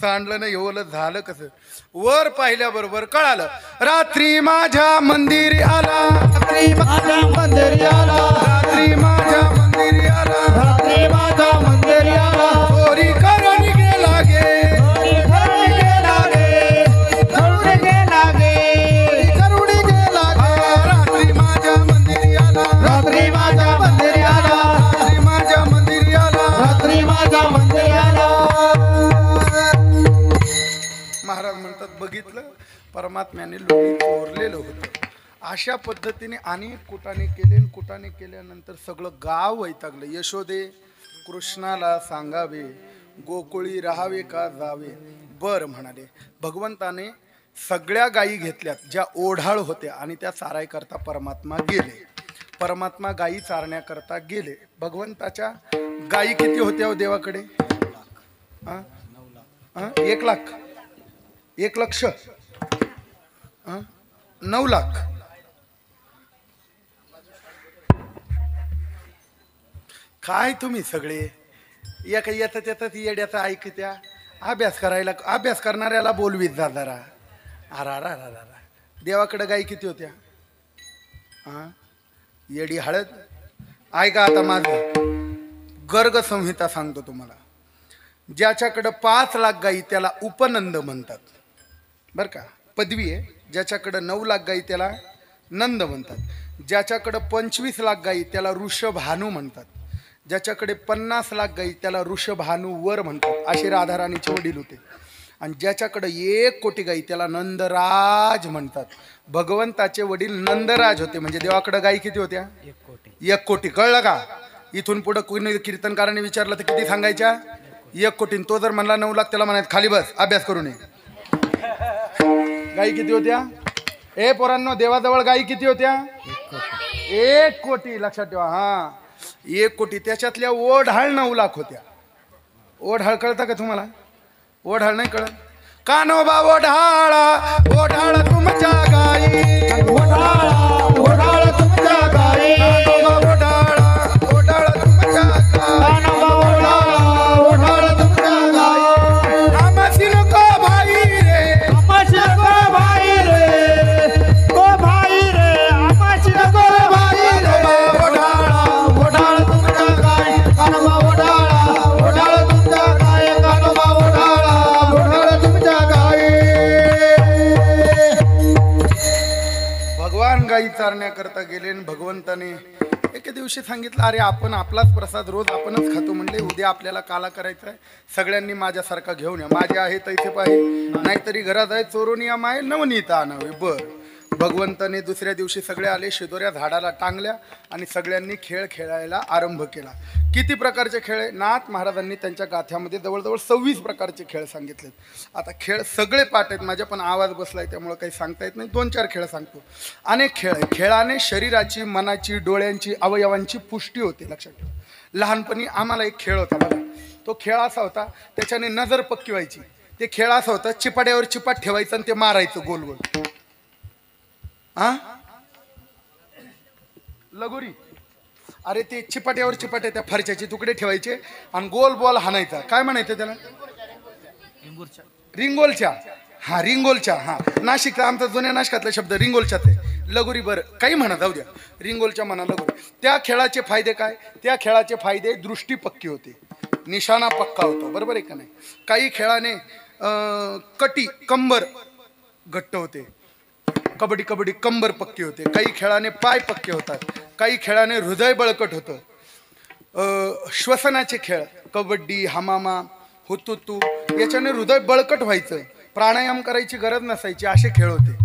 सांडलं नाही, ओलं झालं कसं. वर पाहिल्याबरोबर कळालं, रात्री माझ्या मंदिरी आला, रात्री माझ्या मंदिरी आला, रात्री माझ्या मंदिरी आला, रात्री माझ्या मंदिरी आला, चोरी करून गेला गे, चोरी करून गेला गे, करून गेला गे, करून गेला गे. रात्री माझ्या मंदिरी आला, रात्री माझ्या मंदिरी आला, रात्री माझ्या मंदिरी आला, रात्री माझ्या मंदिरी आला. महाराज म्हणतात बघितलं परमात्म्याने लोणी चोरलेलं होतं. अशा पद्धतीने अनेक कुटाने केले आणि कुटाने केल्यानंतर सगळं गाव वैतागलं. यशोदे कृष्णाला सांगावे गोकुळी राहावे का जावे. बर म्हणाले. भगवंताने सगळ्या गायी घेतल्यात ज्या ओढाळ होत्या आणि त्या चारायकरता परमात्मा गेले. परमात्मा गायी चारण्याकरता गेले. भगवंताच्या गायी किती होत्या हो देवाकडे? 1 लाख 1 लक्ष 9 लाख. काय तुम्ही सगळे एका येतात येतात येड्याचा ऐकत्या. अभ्यास करणाऱ्याला बोलवीत जा जरा. अरा देवाकडे गाई किती होत्या? येडी हळद. ऐका आता माझं गर्ग संहिता सांगतो तुम्हाला. ज्याच्याकडं 5 लाख गाई त्याला उपनंद म्हणतात बर का, पदवी आहे. ज्याच्याकडं 9 लाख गाई त्याला नंद म्हणतात. ज्याच्याकडं 25 लाख गाई त्याला ऋषभानू म्हणतात. ज्याच्याकडे 50 लाख गाई त्याला ऋषभानू वर म्हणतात. असे राधाराणीचे वडील होते. आणि ज्याच्याकडे 1 कोटी गाई त्याला नंदराज म्हणतात. भगवंताचे वडील नंदराज होते. म्हणजे देवाकडे गाई किती होत्या? 1 कोटी. कळलं का? इथून पुढे कोणी कीर्तनकाराने विचारलं तर किती सांगायच्या? 1 कोटी. तो जर म्हणला 9 लाख त्याला म्हणायचं खाली बस अभ्यास करू नये. गाई किती होत्या? ए पोरांनो, देवाजवळ गाई किती होत्या? 1 कोटी. लक्षात ठेवा. हा 1 कोटी. त्याच्यातल्या ओढाळ 9 लाख होत्या. ओढाळ कळतं का तुम्हाला? ओढाळ नाही कळत? कानोबा ओढाळा ओढाळ तुमच्या गाई. ओढाळ तुमच्या गाई. ओढाळा ओढाळ तुमच्या गाई. ओढाळ तुमच्या गाई. आमाशी नको भाई रे. आमाशी नको भाई रे. ओ भाई रे. आमाशी नको भाई रे. ओढाळा ओढाळ तुमच्या गाई. कानोबा ओढाळा ओढाळ तुमच्या गाई. कानोबा ओढाळा ओढाळ तुमच्या गाई. भगवान गाई चारण्याकरता गेले आणि भगवंताने एके दिवशी सांगितलं, अरे आपण आपलाच प्रसाद रोज आपणच खातो. म्हणले उद्या आपल्याला काला करायचा आहे. सगळ्यांनी माझ्यासारखा घेऊन या. माझे आहे तैसे पाहिजे, नाहीतरी घरात आहे चोरून या माय नवनीत आणावे. बर. भगवंताने दुसऱ्या दिवशी सगळे आले, शिदोऱ्या झाडाला टांगल्या आणि सगळ्यांनी खेळ खेळायला आरंभ केला. किती प्रकारचे खेळ आहे? नाथ महाराजांनी त्यांच्या गाथ्यामध्ये जवळजवळ 26 प्रकारचे खेळ सांगितलेत. आता खेळ सगळे पाठ आहेत माझ्या, पण आवाज बसलाय त्यामुळे काही सांगता येत नाही. 2-4 खेळ सांगतो. अनेक खेळ आहे. खेळाने शरीराची, मनाची, डोळ्यांची, अवयवांची पुष्टी होते. लक्षात ठेवा. लहानपणी आम्हाला एक खेळ होता बघा. तो खेळ असा होता, त्याच्याने नजर पक्की व्हायची. ते खेळ असा होता, चिपाट्यावर चिपाट ठेवायचं आणि ते मारायचं गोल गोल. लगोरी. अरे ते चिपाट्यावर चिपाट्या त्या फरच्याचे तुकडे ठेवायचे आणि गोल बॉल हाणायचा. काय म्हणायचं त्याला? रिंगोलच्या. हा रिंगोलच्या. हा नाशिकचा आमचा जुन्या नाशकातला शब्द रिंगोलच्याच आहे. लगोरी. बरं काही म्हणा, जाऊ द्या. रिंगोलच्या म्हणा लगोरी. त्या खेळाचे फायदे काय? त्या खेळाचे फायदे दृष्टी पक्की होते, निशाणा पक्का होतो. बरोबर आहे का नाही? काही खेळाने कटी कंबर घट्ट होते. कबड्डी कंबर पक्की होते. काही खेळाने पाय पक्के होतात. काही खेळाने हृदय बळकट होतं. श्वसनाचे खेळ कबड्डी, हमामा, हुतुतू याच्याने हृदय बळकट व्हायचं. प्राणायाम करायची गरज नसायची. असे खेळ होते.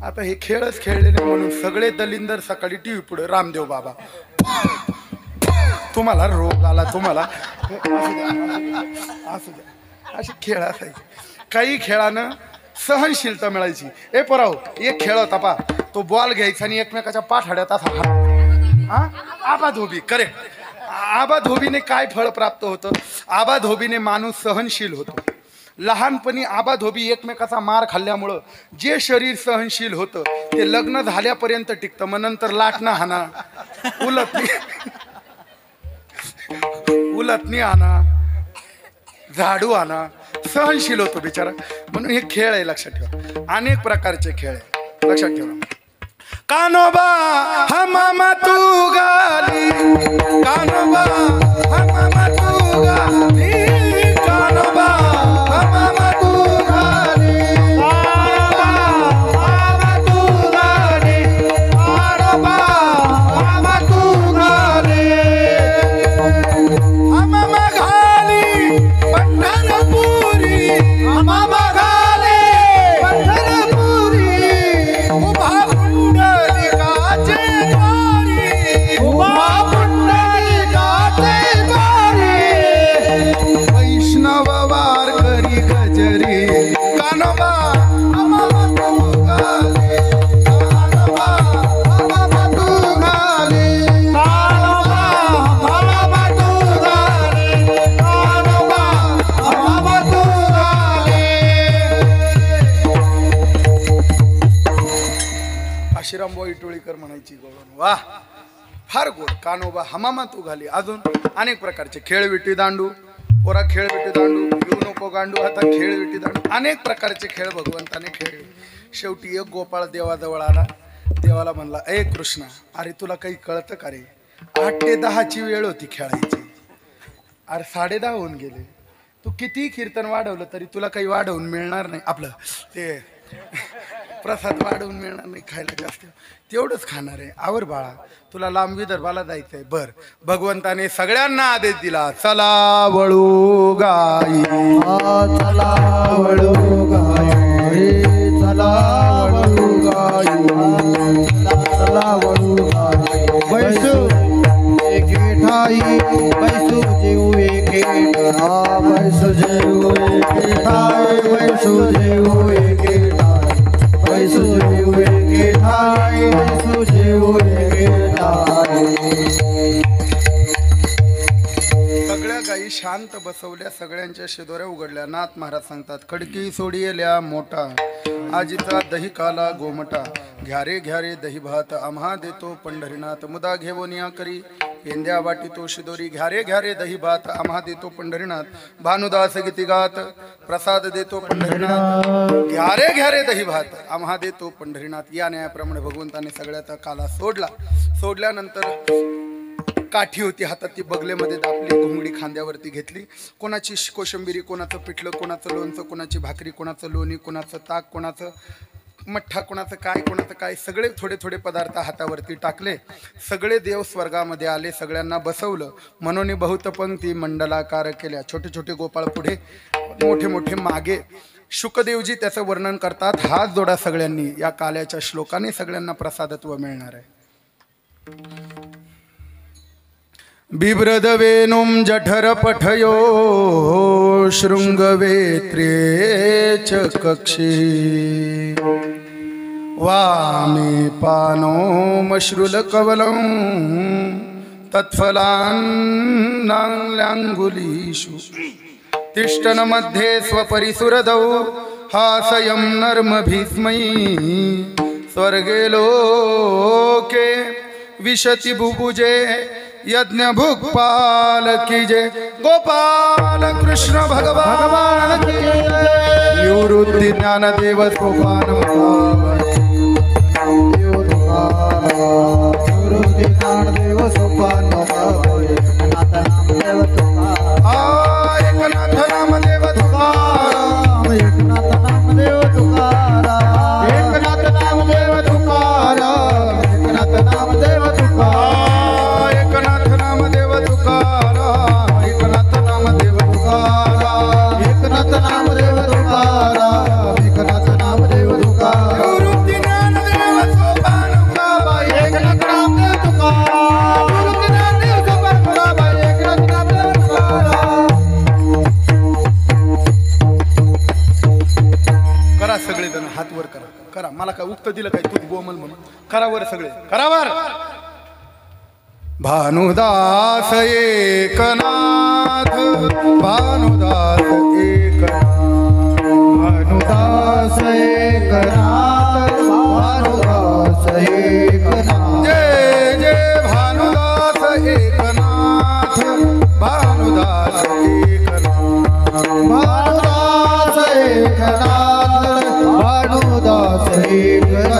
आता हे खेळच खेळले नाही म्हणून सगळे दलिंदर सकाळी टीव्ही पुढे रामदेव बाबा. तुम्हाला रोग आला, तुम्हाला असू द्या. असे खेळ असायचे. काही खेळानं सहनशीलता मिळायची. ए पोराव, एक खेळ होता पा, तो बॉल घ्यायचा आणि एकमेकाच्या पाठड्यात असा आबाधोबी. करेक्ट. आबाधोबीने काय फळ प्राप्त होतं? आबाधोबीने माणूस सहनशील होतो. लहानपणी आबाधोबी एकमेकाचा मार खाल्ल्यामुळं जे शरीर सहनशील होतं ते लग्न झाल्यापर्यंत टिकतं. मग नंतर लाटणं हाना, उलटणी आणा, झाडू आणा, सहनशील होतो बिचारा. म्हणून हे खेळ आहे. लक्षात ठेवा. अनेक प्रकारचे खेळ आहे. लक्षात ठेवा. कानोबा हमामा तू गाली कानोबा हमामा तू गाली कानोबा हमामा तू गाली हमामा तू गाली कानोबा हमामा तू गाली हमामा घाली पंढरपुरी हमामा घाली पंढरपुरी उभा पुंडलिकाचे द्वारी उभा पुंडलिकाचे द्वारी वैष्णव वारकरी गजरी कानोबा हमामा तू गाली कानोबा हमामा तू गाली कानोबा हमामा तू गाली कानोबा हमामा तू गाली आशिरामभाऊ इटोळीकर म्हणायची गवळण वा फार गोड कानोबा हमामा तू घाली. अजून अनेक प्रकारचे खेळ विटी दांडू पोरा खेळ विटी दांडू येऊ नको गांडू आता खेळ विटी दांडू अनेक प्रकारचे खेळ भगवंताने खेळले. शेवटी एक गोपाळ देवाजवळ आला. देवाला म्हणला ए कृष्णा अरे तुला काही कळतं का रे 8 ते 10ची वेळ होती खेळायची अरे 10:30 होऊन गेले तू किती कीर्तन वाढवलं तरी तुला काही वाढवून मिळणार नाही आपलं ते प्रसाद वाढवून मिळणार नाही खायला जास्त तेवढंच खाणार आहे. आवर बाळा तुला लांब विदर्भाला जायचंय बर भगवंताने सगळ्यांना आदेश दिला चला वळू गाई चला वळू गाई चला वळू गाई चला वळू गाई बैसू एके ठाई बैसू जेऊ एके बैसू जेऊ एके ठाई बैसू जेऊ एके ठाई बैसू जेऊ एके ठाई बैसू जेऊ एके ठाई. सगळ्या गायी शांत बसवल्या सगळ्यांच्या शिदोऱ्या उघडल्या. नाथ महाराज सांगतात खडकी सोडियल्या मोठा आजीचा दही काला गोमटा घ्या रे दही भात आम्हा देतो पंढरीनाथ मुदा घेवोनिया करी पेंद्या वाटितो शिदोरी घ्या रे दही भात आम्हा देतो पंढरीनाथ भानुदास गीती गात प्रसाद देतो पंढरीनाथ घ्या रे दही भात आम्हा देतो पंढरीनाथ. या न्यायाप्रमाणे भगवंताने सगळ्याचा काला सोडल्यानंतर काठी होती हातात ती बगलेमध्ये दापली घोंगडी खांद्यावरती घेतली. कोणाची कोशिंबिरी कोणाचं पिठलं कोणाचं लोणचं कोणाची भाकरी कोणाचं लोणी कोणाचं ताक कोणाचं मठ्ठा कोणाचं काय सगळे थोडे थोडे पदार्थ हातावरती टाकले. सगळे देव स्वर्गामध्ये आले. सगळ्यांना बसवलं. मनोनी बहुत पंक्ती मंडलाकार केल्या. छोटे छोटे गोपाळ पुढे मोठे मोठे मागे. शुकदेवजी त्याचं वर्णन करतात हात जोडा सगळ्यांनी या काल्याच्या श्लोकाने सगळ्यांना प्रसादत्व मिळणार आहे. बिभ्रद वेणुं जठर पठयो शृंगवेत्रे च कक्षे वामे पानो मश्रुल कवलं तत्फलान्नाङ्गुलीषु तिष्ठन मध्ये स्वपरिसुरदौ हासयं नर्म भीस्मयी स्वर्गे लोके विशति बुभुजे यज्ञ भूपाल की जय गोपाल कृष्ण भगवान की निवृत्ति ज्ञान देव सोपान निवृत्ति ज्ञान देव सोपान एकनाथ नाम देव तुकाराम एकनाथ नाम देव तुकाराम एकनाथ नाम देव तुकाराम एकनाथ नाम देव तुकाराम एकनाथ नाम देव तुकाराम एकनाथ नाम देव तुकाराम एकनाथ नाम देव तुकाराम एकनाथ नाम देव तुकाराम निवृत्ति ज्ञान देव सोपान एकनाथ नाम देव तुकाराम निवृत्ति ज्ञान देव सोपान एकनाथ नाम देव तुकाराम. करा सगळे जण हात वर करा मला काय उक्त दिलं काय तू बोमल म्हणून करा वर सगळे करा वर. भानुदास एकनाथ भानुदास एकनाथ भानुदास एकनाथ भानुदास एकनाथ जय जय भानुदास एकनाथ भानुदास एकनाथ भानुदास एकनाथ भानुदास एकनाथ